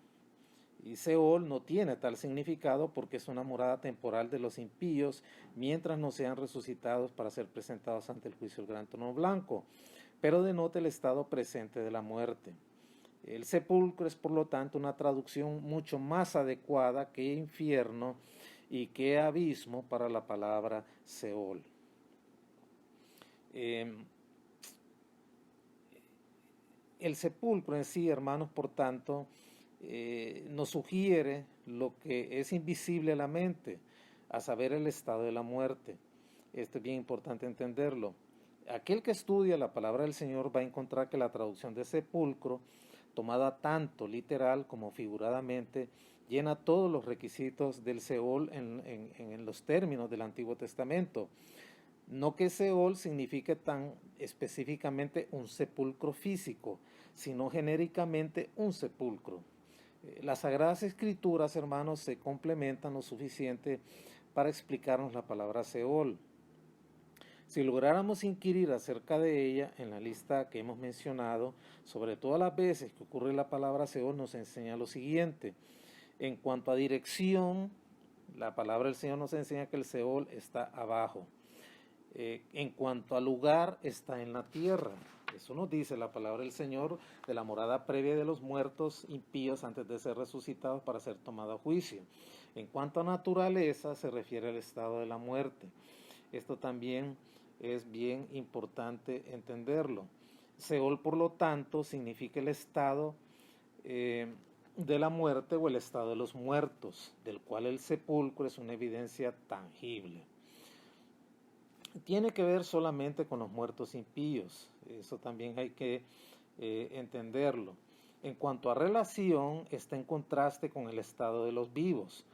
Y Seol no tiene tal significado porque es una morada temporal de los impíos mientras no sean resucitados para ser presentados ante el juicio del gran trono blanco, pero denota el estado presente de la muerte. El sepulcro es por lo tanto una traducción mucho más adecuada que infierno y que abismo para la palabra Seol. El sepulcro en sí, hermanos, por tanto, nos sugiere lo que es invisible a la mente, a saber, el estado de la muerte. Esto es bien importante entenderlo. Aquel que estudia la palabra del Señor va a encontrar que la traducción de sepulcro, tomada tanto literal como figuradamente, llena todos los requisitos del Seol en los términos del Antiguo Testamento. No que Seol signifique tan específicamente un sepulcro físico, sino genéricamente un sepulcro. Las Sagradas Escrituras, hermanos, se complementan lo suficiente para explicarnos la palabra Seol. Si lográramos inquirir acerca de ella en la lista que hemos mencionado, sobre todas las veces que ocurre la palabra Seol, nos enseña lo siguiente. En cuanto a dirección, la palabra del Señor nos enseña que el Seol está abajo. En cuanto al lugar, está en la tierra. Eso nos dice la palabra del Señor de la morada previa de los muertos impíos antes de ser resucitados para ser tomados a juicio. En cuanto a naturaleza, se refiere al estado de la muerte. Esto también es bien importante entenderlo. Seol, por lo tanto, significa el estado de la muerte o el estado de los muertos, del cual el sepulcro es una evidencia tangible. Tiene que ver solamente con los muertos impíos, eso también hay que entenderlo. En cuanto a relación, está en contraste con el estado de los vivos.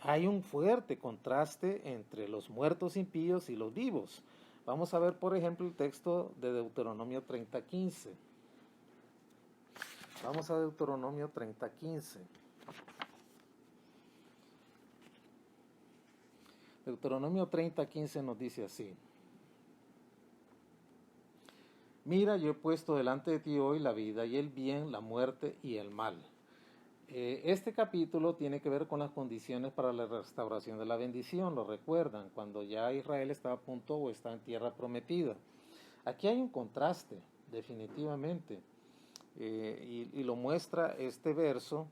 Hay un fuerte contraste entre los muertos impíos y los vivos. Vamos a ver, por ejemplo, el texto de Deuteronomio 30:15. Vamos a Deuteronomio 30:15. Deuteronomio 30:15 nos dice así: Mira, yo he puesto delante de ti hoy la vida y el bien, la muerte y el mal. Este capítulo tiene que ver con las condiciones para la restauración de la bendición, lo recuerdan, cuando ya Israel estaba a punto o está en tierra prometida. Aquí hay un contraste, definitivamente, y lo muestra este verso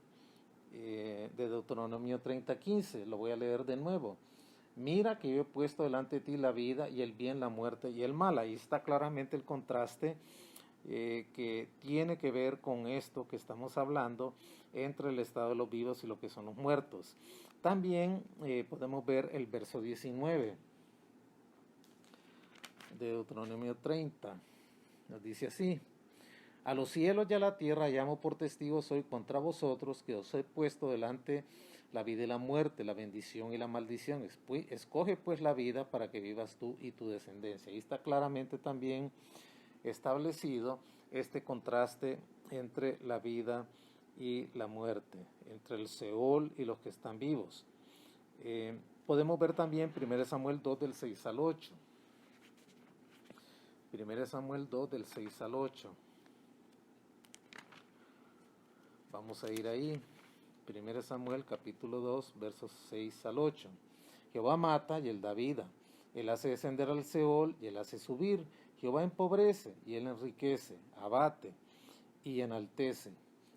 de Deuteronomio 30:15, lo voy a leer de nuevo. Mira que yo he puesto delante de ti la vida y el bien, la muerte y el mal. Ahí está claramente el contraste que tiene que ver con esto que estamos hablando entre el estado de los vivos y lo que son los muertos. También podemos ver el verso 19 de Deuteronomio 30. Nos dice así: A los cielos y a la tierra llamo por testigos hoy contra vosotros, que os he puesto delante la vida y la muerte, la bendición y la maldición. Escoge pues la vida para que vivas tú y tu descendencia. Ahí está claramente también establecido este contraste entre la vida y la muerte, entre el Seol y los que están vivos. Podemos ver también 1 Samuel 2 del 6 al 8. 1 Samuel 2 del 6 al 8. Vamos a ir ahí. 1 Samuel capítulo 2 versos 6 al 8. Jehová mata y él da vida. Él hace descender al Seol y él hace subir. Jehová empobrece y él enriquece, abate y enaltece.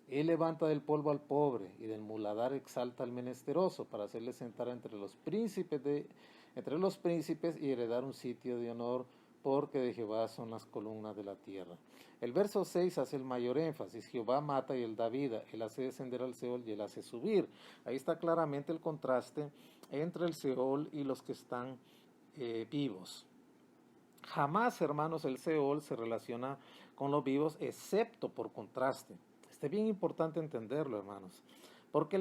Él levanta del polvo al pobre y del muladar exalta al menesteroso para hacerle sentar entre los príncipes y heredar un sitio de honor, porque de Jehová son las columnas de la tierra. El verso 6 hace el mayor énfasis: Jehová mata y él da vida, él hace descender al Seol y él hace subir. Ahí está claramente el contraste entre el Seol y los que están vivos. Jamás, hermanos, el Seol se relaciona con los vivos, excepto por contraste. Es bien importante entenderlo, hermanos, porque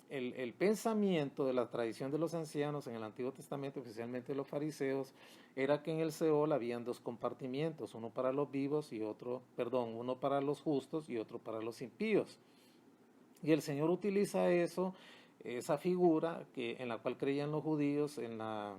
el pensamiento de la tradición de los ancianos en el Antiguo Testamento, especialmente los fariseos, era que en el Seol habían dos compartimientos, uno para los vivos y uno para los justos y otro para los impíos. Y el Señor utiliza esa figura en la cual creían los judíos en la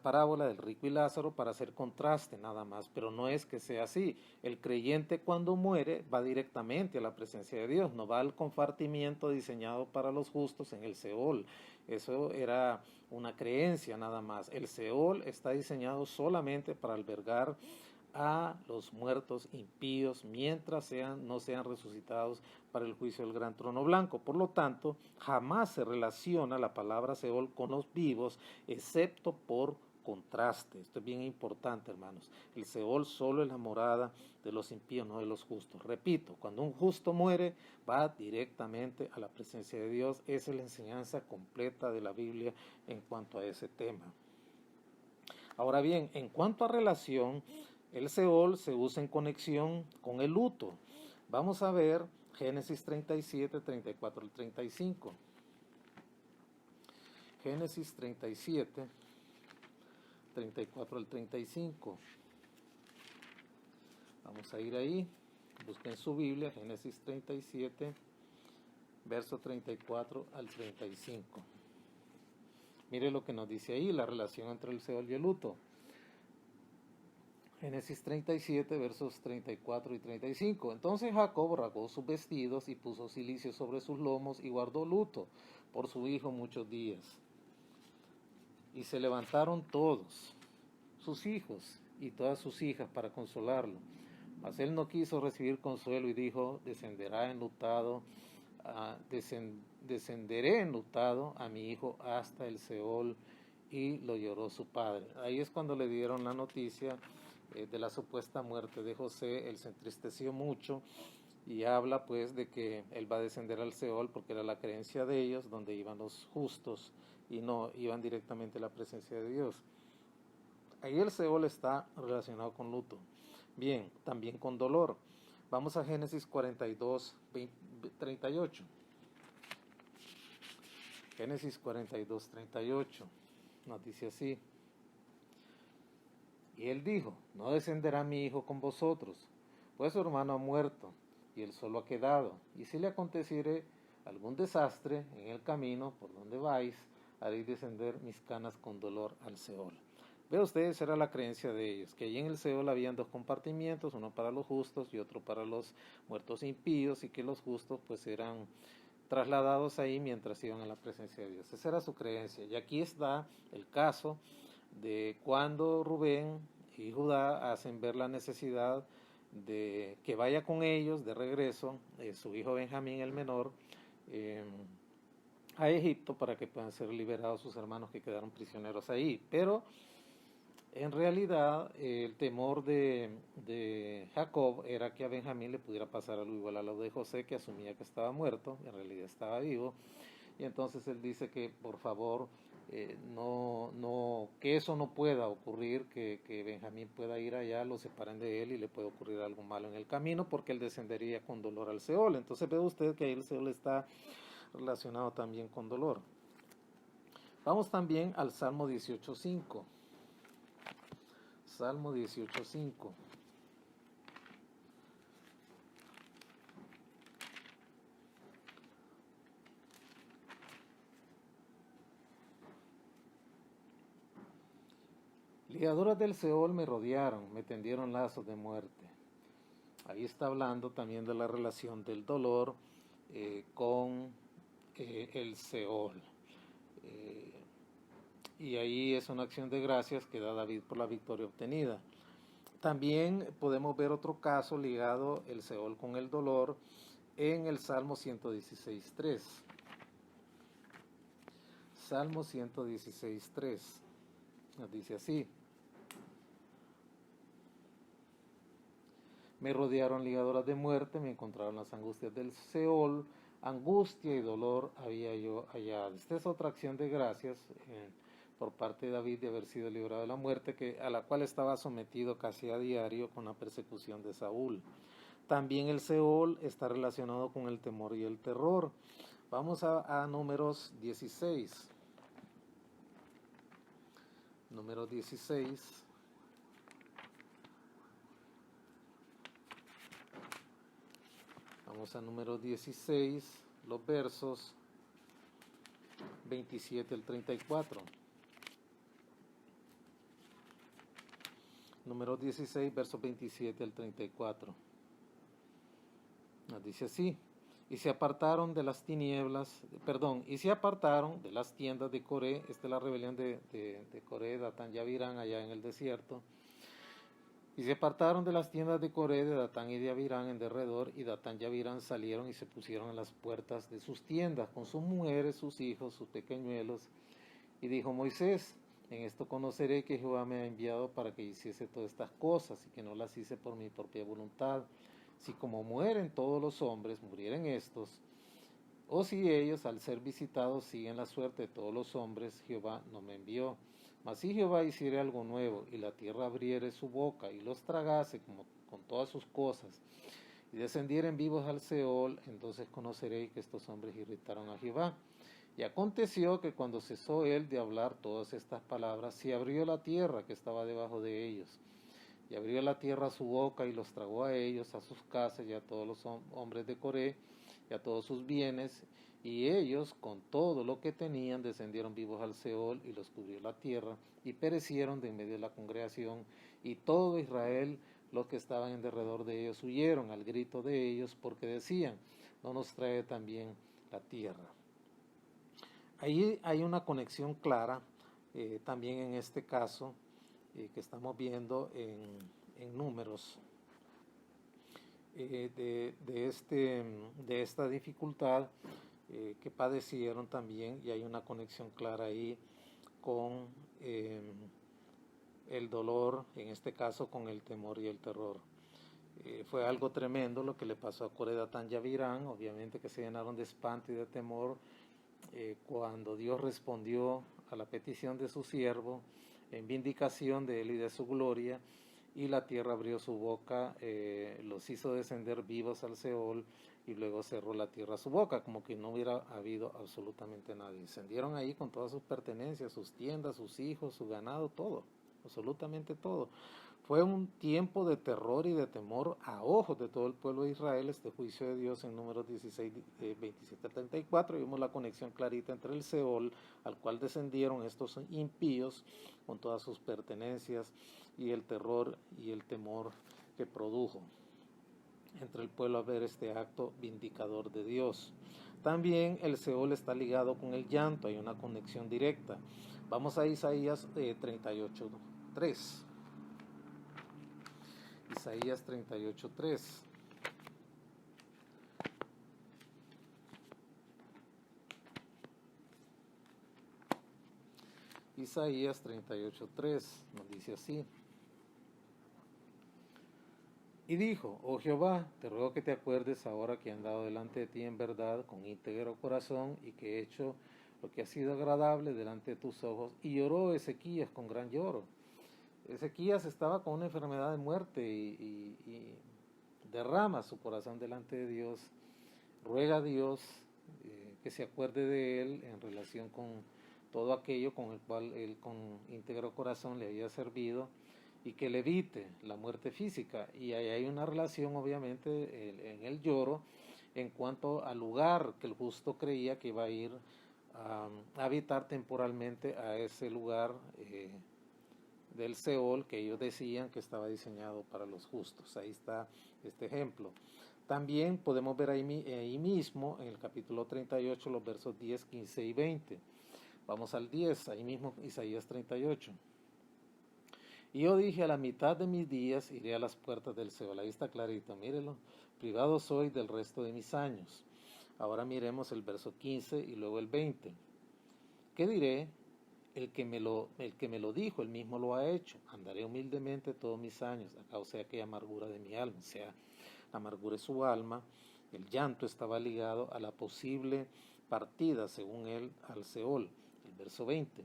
parábola del rico y Lázaro para hacer contraste nada más, pero no es que sea así. El creyente cuando muere va directamente a la presencia de Dios, no va al compartimiento diseñado para los justos en el Seol. Eso era una creencia nada más. El Seol está diseñado solamente para albergar a los muertos impíos mientras no sean resucitados para el juicio del gran trono blanco. Por lo tanto, jamás se relaciona la palabra Seol con los vivos, excepto por contraste. Esto es bien importante, hermanos. El Seol solo es la morada de los impíos, no de los justos. Repito, cuando un justo muere, va directamente a la presencia de Dios. Esa es la enseñanza completa de la Biblia en cuanto a ese tema. Ahora bien, en cuanto a relación, el Seol se usa en conexión con el luto. Vamos a ver Génesis 37, 34 al 35. Génesis 37, 34 al 35. Vamos a ir ahí, busquen su Biblia, Génesis 37, verso 34 al 35. Mire lo que nos dice ahí, la relación entre el Seol y el luto. Génesis 37, versos 34 y 35. Entonces Jacob rasgó sus vestidos y puso cilicio sobre sus lomos y guardó luto por su hijo muchos días. Y se levantaron todos, sus hijos y todas sus hijas, para consolarlo. Mas él no quiso recibir consuelo y dijo, descenderé enlutado a mi hijo hasta el Seol, y lo lloró su padre. Ahí es cuando le dieron la noticia de la supuesta muerte de José. Él se entristeció mucho y habla pues de que él va a descender al Seol, porque era la creencia de ellos, donde iban los justos y no iban directamente a la presencia de Dios. Ahí el Seol está relacionado con luto. Bien, también con dolor. Vamos a Génesis 42, 38. Génesis 42, 38. Nos dice así. Y él dijo, no descenderá mi hijo con vosotros, pues su hermano ha muerto, y él solo ha quedado. Y si le aconteciere algún desastre en el camino por donde vais, haréis descender mis canas con dolor al Seol. Vean ustedes, era la creencia de ellos, que allí en el Seol habían dos compartimientos, uno para los justos y otro para los muertos impíos, y que los justos pues eran trasladados ahí mientras iban a la presencia de Dios. Esa era su creencia. Y aquí está el caso de cuando Rubén y Judá hacen ver la necesidad de que vaya con ellos de regreso, su hijo Benjamín el menor, a Egipto, para que puedan ser liberados sus hermanos que quedaron prisioneros ahí. Pero en realidad el temor de Jacob era que a Benjamín le pudiera pasar algo igual a lo de José, que asumía que estaba muerto, en realidad estaba vivo. Y entonces él dice que por favor que eso no pueda ocurrir, que Benjamín pueda ir allá, lo separen de él y le puede ocurrir algo malo en el camino, porque él descendería con dolor al Seol. Entonces ve usted que ahí el Seol está relacionado también con dolor. Vamos también al Salmo 18.5. Salmo 18.5. Ligaduras del Seol me rodearon, me tendieron lazos de muerte. Ahí está hablando también de la relación del dolor con el Seol. Y ahí es una acción de gracias que da David por la victoria obtenida. También podemos ver otro caso ligado el Seol con el dolor en el Salmo 116.3. Salmo 116.3 nos dice así. Me rodearon ligaduras de muerte, me encontraron las angustias del Seol, angustia y dolor había yo hallado. Esta es otra acción de gracias por parte de David de haber sido librado de la muerte, a la cual estaba sometido casi a diario con la persecución de Saúl. También el Seol está relacionado con el temor y el terror. Vamos a Números 16. Números 16. Vamos a Números 16, los versos 27 al 34. Números 16, versos 27 al 34. Nos dice así. Y se apartaron de las tiendas de Coré. Esta es la rebelión de Coré, Datán y Abirán, allá en el desierto. Y se apartaron de las tiendas de Coré, de Datán y de Abirán en derredor, y Datán y Abirán salieron y se pusieron en las puertas de sus tiendas, con sus mujeres, sus hijos, sus pequeñuelos. Y dijo Moisés, en esto conoceré que Jehová me ha enviado para que hiciese todas estas cosas, y que no las hice por mi propia voluntad. Si como mueren todos los hombres, murieren estos, o si ellos al ser visitados siguen la suerte de todos los hombres, Jehová no me envió. Mas si Jehová hiciere algo nuevo, y la tierra abriere su boca, y los tragase como con todas sus cosas, y descendieren vivos al Seol, entonces conoceréis que estos hombres irritaron a Jehová. Y aconteció que cuando cesó él de hablar todas estas palabras, se abrió la tierra que estaba debajo de ellos. Y abrió la tierra su boca y los tragó a ellos, a sus casas y a todos los hombres de Coré y a todos sus bienes. Y ellos, con todo lo que tenían, descendieron vivos al Seol y los cubrió la tierra y perecieron de en medio de la congregación. Y todo Israel, los que estaban en derredor de ellos, huyeron al grito de ellos porque decían, no nos trae también la tierra. Ahí hay una conexión clara, también en este caso, que estamos viendo en Números, de esta dificultad que padecieron también, y hay una conexión clara ahí con el dolor, en este caso con el temor y el terror. Fue algo tremendo lo que le pasó a Coré, Datán y Abiram, obviamente que se llenaron de espanto y de temor cuando Dios respondió a la petición de su siervo en vindicación de él y de su gloria, y la tierra abrió su boca, los hizo descender vivos al Seol, y luego cerró la tierra su boca, como que no hubiera habido absolutamente nadie. Descendieron ahí con todas sus pertenencias, sus tiendas, sus hijos, su ganado, todo, absolutamente todo. Fue un tiempo de terror y de temor a ojos de todo el pueblo de Israel, este juicio de Dios en Números 16, 27 al 34. Vimos la conexión clarita entre el Seol, al cual descendieron estos impíos con todas sus pertenencias, y el terror y el temor que produjo entre el pueblo a ver este acto vindicador de Dios. También el Seol está ligado con el llanto, hay una conexión directa. Vamos a Isaías 38:3. Isaías 38:3. Isaías 38:3 nos dice así. Y dijo, oh Jehová, te ruego que te acuerdes ahora que he andado delante de ti en verdad, con íntegro corazón, y que he hecho lo que ha sido agradable delante de tus ojos. Y lloró Ezequías con gran lloro. Ezequías estaba con una enfermedad de muerte y derrama su corazón delante de Dios, ruega a Dios que se acuerde de él en relación con todo aquello con el cual él con íntegro corazón le había servido, y que le evite la muerte física. Y ahí hay una relación obviamente en el lloro en cuanto al lugar que el justo creía que iba a ir a habitar temporalmente a ese lugar del Seol que ellos decían que estaba diseñado para los justos. Ahí está este ejemplo. También podemos ver ahí mismo en el capítulo 38 los versos 10, 15 y 20. Vamos al 10, ahí mismo Isaías 38. Y yo dije, a la mitad de mis días iré a las puertas del Seol. Ahí está clarito, mírelo. Privado soy del resto de mis años. Ahora miremos el verso 15 y luego el 20. ¿Qué diré? El que me lo dijo, él mismo lo ha hecho. Andaré humildemente todos mis años a causa de aquella amargura de mi alma. O sea, la amargura de su alma. El llanto estaba ligado a la posible partida, según él, al Seol. El verso 20.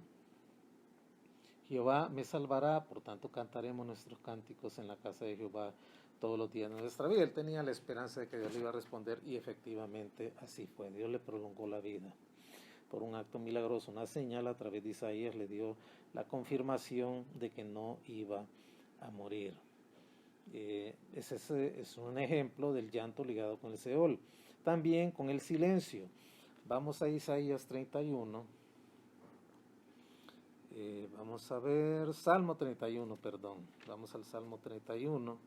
Jehová me salvará, por tanto cantaremos nuestros cánticos en la casa de Jehová todos los días de nuestra vida. Él tenía la esperanza de que Dios le iba a responder, y efectivamente así fue. Dios le prolongó la vida por un acto milagroso, una señal a través de Isaías le dio la confirmación de que no iba a morir. Ese es un ejemplo del llanto ligado con el Seol. También con el silencio. Vamos a Isaías 31. Vamos a ver Salmo 31, perdón. Vamos al Salmo 31.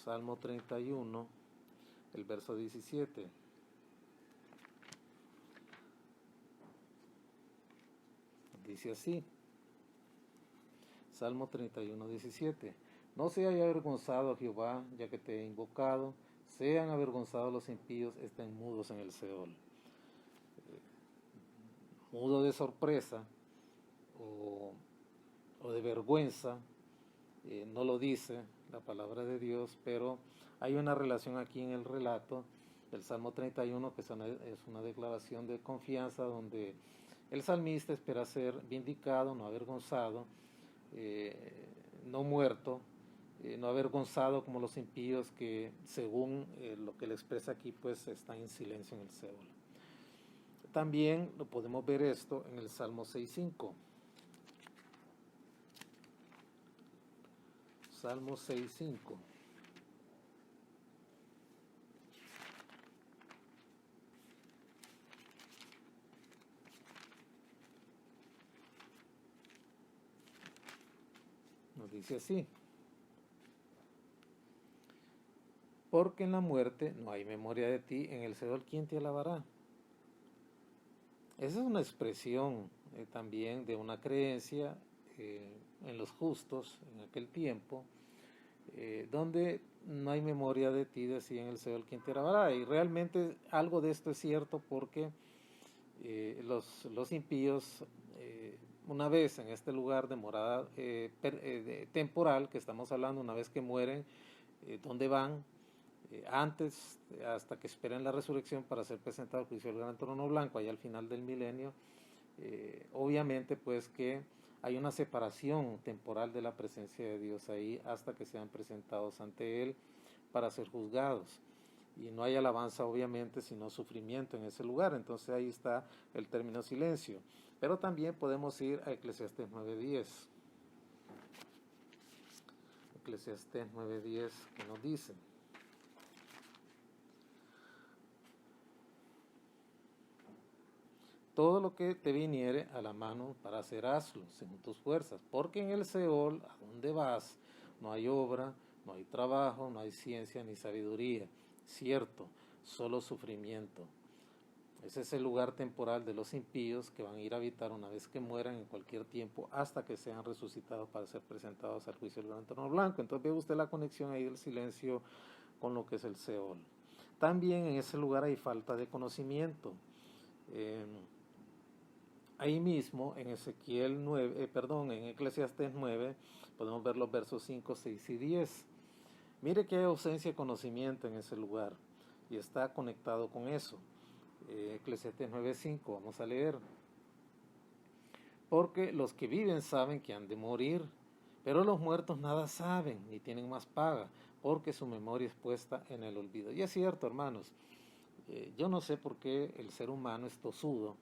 Salmo 31, el verso 17. Dice así, Salmo 31, 17. No se haya avergonzado Jehová, ya que te he invocado, sean avergonzados los impíos, estén mudos en el Seol. Mudo de sorpresa o de vergüenza, no lo dice la palabra de Dios, pero hay una relación aquí en el relato del Salmo 31, que es una declaración de confianza donde el salmista espera ser vindicado, no avergonzado, no muerto, no avergonzado como los impíos que según lo que él expresa aquí pues están en silencio en el Seol. También lo podemos ver esto en el Salmo 6.5. Salmo 6.5. Nos dice así: porque en la muerte no hay memoria de ti, en el Seol, ¿quién te alabará? Esa es una expresión también de una creencia en los justos en aquel tiempo, donde no hay memoria de ti, decía en el Seol, ¿quién te alabará? Y realmente algo de esto es cierto, porque los impíos, una vez en este lugar de morada temporal que estamos hablando, una vez que mueren, ¿dónde van? Antes, hasta que esperen la resurrección para ser presentado al juicio del gran trono blanco, allá al final del milenio, obviamente pues que hay una separación temporal de la presencia de Dios ahí hasta que sean presentados ante Él para ser juzgados. Y no hay alabanza obviamente, sino sufrimiento en ese lugar. Entonces ahí está el término silencio. Pero también podemos ir a Eclesiastés 9.10. Eclesiastés 9.10, que nos dice: todo lo que te viniere a la mano para hacer, hazlo según tus fuerzas, porque en el Seol, a donde vas, no hay obra, no hay trabajo, no hay ciencia ni sabiduría. Cierto, solo sufrimiento. Ese es el lugar temporal de los impíos que van a ir a habitar una vez que mueran en cualquier tiempo hasta que sean resucitados para ser presentados al juicio del gran trono blanco. Entonces ve usted la conexión ahí del silencio con lo que es el Seol. También en ese lugar hay falta de conocimiento. Ahí mismo en Ezequiel 9, en Eclesiastés 9 podemos ver los versos 5, 6 y 10. Mire que hay ausencia de conocimiento en ese lugar y está conectado con eso. Eclesiastés 9.5, vamos a leer: porque los que viven saben que han de morir, pero los muertos nada saben, ni tienen más paga, porque su memoria es puesta en el olvido. Y es cierto, hermanos, yo no sé por qué el ser humano es tosudo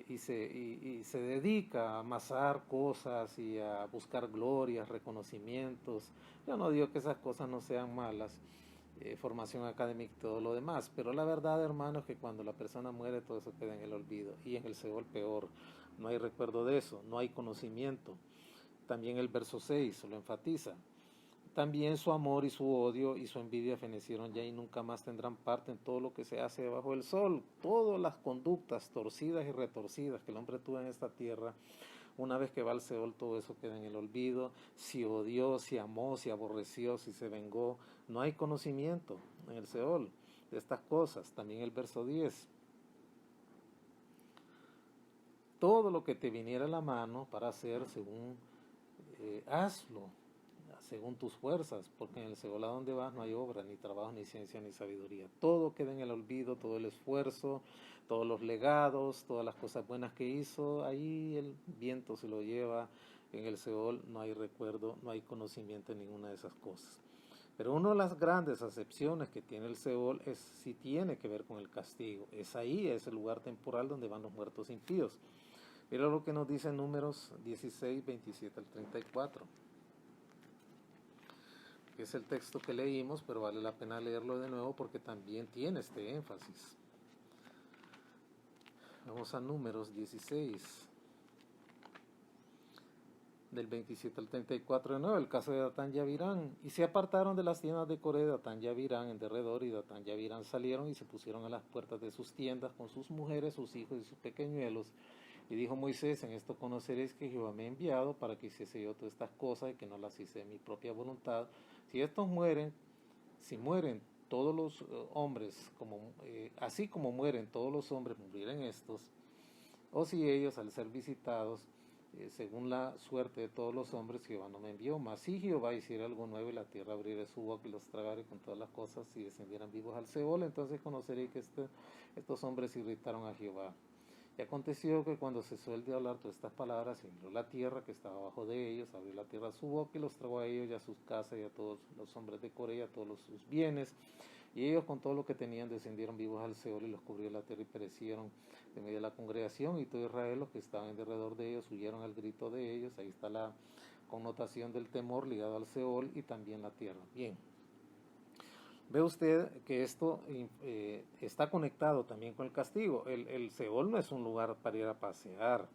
y se dedica a amasar cosas y a buscar glorias, reconocimientos. Yo no digo que esas cosas no sean malas, formación académica y todo lo demás, pero la verdad, hermano, es que cuando la persona muere todo eso queda en el olvido, y en el Seol peor, no hay recuerdo de eso, no hay conocimiento. También el verso 6 lo enfatiza: también su amor y su odio y su envidia fenecieron ya y nunca más tendrán parte en todo lo que se hace debajo del sol. Todas las conductas torcidas y retorcidas que el hombre tuvo en esta tierra, una vez que va al Seol, todo eso queda en el olvido. Si odió, si amó, si aborreció, si se vengó, no hay conocimiento en el Seol de estas cosas. También el verso 10: todo lo que te viniera a la mano para hacer, según hazlo según tus fuerzas, porque en el Seol a donde vas no hay obra, ni trabajo, ni ciencia, ni sabiduría. Todo queda en el olvido, todo el esfuerzo, todos los legados, todas las cosas buenas que hizo, ahí el viento se lo lleva. En el Seol no hay recuerdo, no hay conocimiento en ninguna de esas cosas. Pero una de las grandes acepciones que tiene el Seol es si tiene que ver con el castigo. Es ahí, es el lugar temporal donde van los muertos impíos. Mira lo que nos dice Números 16, 27 al 34. Que es el texto que leímos, pero vale la pena leerlo de nuevo porque también tiene este énfasis. Vamos a Números 16, del 27 al 34 de nuevo, el caso de Datán y Abirán. Y se apartaron de las tiendas de Coré, Datán y Abirán en derredor, y Datán y Abirán salieron y se pusieron a las puertas de sus tiendas con sus mujeres, sus hijos y sus pequeñuelos. Y dijo Moisés: en esto conoceréis que Jehová me ha enviado para que hiciese yo todas estas cosas y que no las hice de mi propia voluntad. Si estos mueren, si mueren todos los hombres, así como mueren todos los hombres, murieren estos, o si ellos al ser visitados, según la suerte de todos los hombres, Jehová no me envió. Mas si Jehová hiciera algo nuevo y la tierra abriera su boca y los tragara con todas las cosas y descendieran vivos al Seol, entonces conoceréis que estos hombres irritaron a Jehová. Y aconteció que cuando cesó él de hablar todas estas palabras, se abrió la tierra que estaba abajo de ellos, abrió la tierra su boca y los tragó a ellos y a sus casas y a todos los hombres de Coré y a todos sus bienes. Y ellos con todo lo que tenían descendieron vivos al Seol y los cubrió la tierra y perecieron en medio de la congregación. Y todo Israel, los que estaban en derredor de ellos, huyeron al grito de ellos. Ahí está la connotación del temor ligado al Seol y también la tierra. Bien. Ve usted que esto está conectado también con el castigo. El Seol no es un lugar para ir a pasear,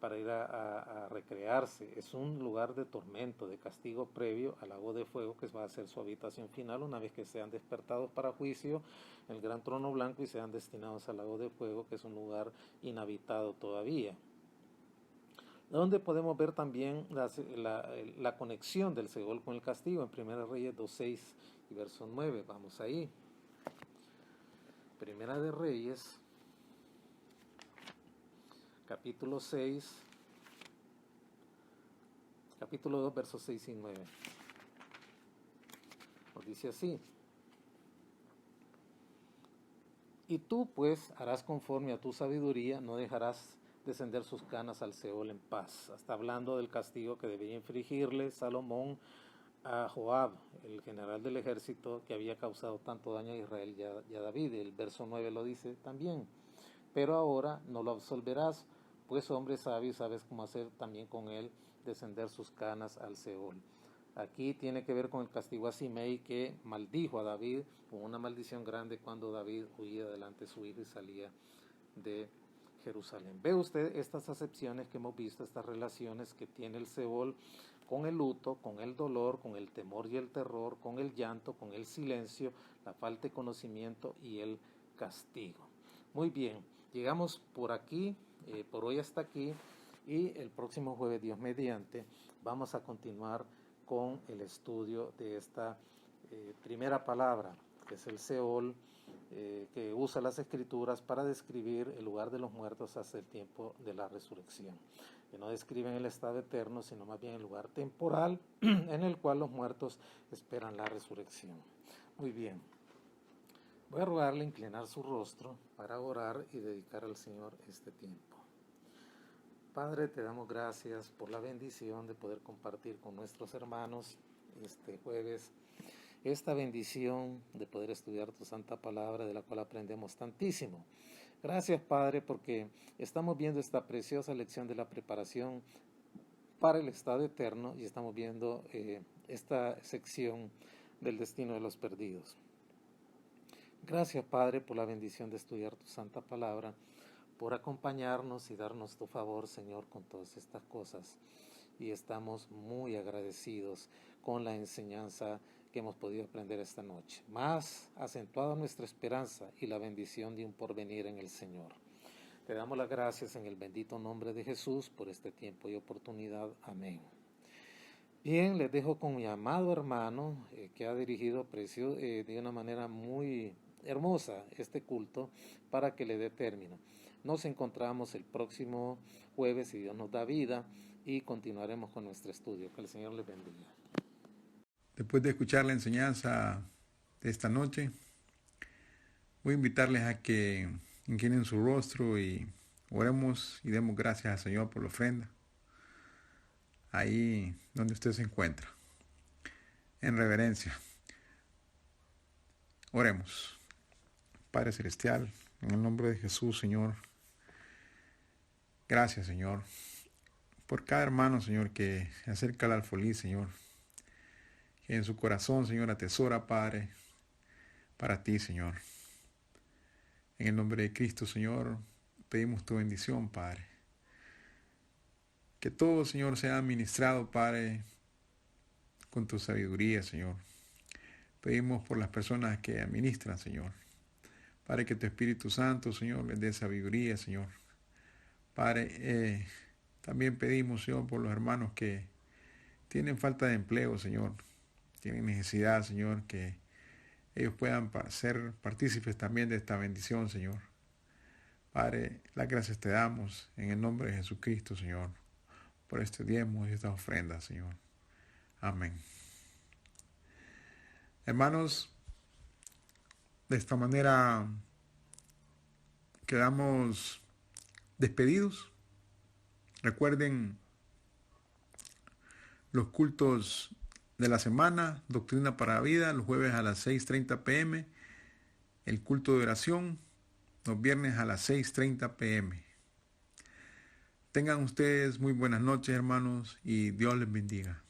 para ir a recrearse. Es un lugar de tormento, de castigo previo al lago de fuego, que va a ser su habitación final una vez que sean despertados para juicio en el gran trono blanco y sean destinados al lago de fuego, que es un lugar inhabitado todavía. Donde podemos ver también la conexión del Seol con el castigo en 1 Reyes 2:6 y verso 9. Vamos ahí. Primera de Reyes, capítulo 6, capítulo 2, versos 6 y 9. Nos dice así: y tú pues harás conforme a tu sabiduría, no dejarás descender sus canas al Seol en paz. Está hablando del castigo que debía infligirle Salomón a Joab, el general del ejército que había causado tanto daño a Israel y a David. El verso 9 lo dice también: pero ahora no lo absolverás, pues hombre sabio, sabes cómo hacer también con él descender sus canas al Seol. Aquí tiene que ver con el castigo a Simei, que maldijo a David con una maldición grande cuando David huía delante de su hijo y salía de Jerusalén. Ve usted estas acepciones que hemos visto, estas relaciones que tiene el Seol con el luto, con el dolor, con el temor y el terror, con el llanto, con el silencio, la falta de conocimiento y el castigo. Muy bien, llegamos por aquí, por hoy hasta aquí, y el próximo jueves, Dios mediante, vamos a continuar con el estudio de esta primera palabra, que es el Seol, que usa las escrituras para describir el lugar de los muertos hasta el tiempo de la resurrección, que no describen el estado eterno, sino más bien el lugar temporal en el cual los muertos esperan la resurrección. Muy bien, voy a rogarle inclinar su rostro para orar y dedicar al Señor este tiempo. Padre, te damos gracias por la bendición de poder compartir con nuestros hermanos este jueves esta bendición de poder estudiar tu santa palabra, de la cual aprendemos tantísimo. Gracias, Padre, porque estamos viendo esta preciosa lección de la preparación para el estado eterno y estamos viendo esta sección del destino de los perdidos. Gracias, Padre, por la bendición de estudiar tu santa palabra, por acompañarnos y darnos tu favor, Señor, con todas estas cosas. Y estamos muy agradecidos con la enseñanza que hemos podido aprender esta noche. Más acentuada nuestra esperanza y la bendición de un porvenir en el Señor. Te damos las gracias en el bendito nombre de Jesús por este tiempo y oportunidad. Amén. Bien, les dejo con mi amado hermano que ha dirigido de una manera muy hermosa este culto para que le dé término. Nos encontramos el próximo jueves, si Dios nos da vida, y continuaremos con nuestro estudio. Que el Señor les bendiga. Después de escuchar la enseñanza de esta noche, voy a invitarles a que inclinen su rostro y oremos y demos gracias al Señor por la ofrenda, ahí donde usted se encuentra, en reverencia. Oremos. Padre Celestial, en el nombre de Jesús, Señor, gracias, Señor, por cada hermano, Señor, que se acerca al alfolí, Señor, que en su corazón, Señor, atesora, Padre, para ti, Señor. En el nombre de Cristo, Señor, pedimos tu bendición, Padre. Que todo, Señor, sea administrado, Padre, con tu sabiduría, Señor. Pedimos por las personas que administran, Señor. Padre, que tu Espíritu Santo, Señor, les dé sabiduría, Señor. Padre, también pedimos, Señor, por los hermanos que tienen falta de empleo, Señor. Tienen necesidad, Señor, que ellos puedan ser partícipes también de esta bendición, Señor. Padre, las gracias te damos en el nombre de Jesucristo, Señor, por este diezmo y esta ofrenda, Señor. Amén. Hermanos, de esta manera quedamos despedidos. Recuerden los cultos de la semana, Doctrina para la Vida, los jueves a las 6:30 p.m., el culto de oración, los viernes a las 6:30 p.m. Tengan ustedes muy buenas noches, hermanos, y Dios les bendiga.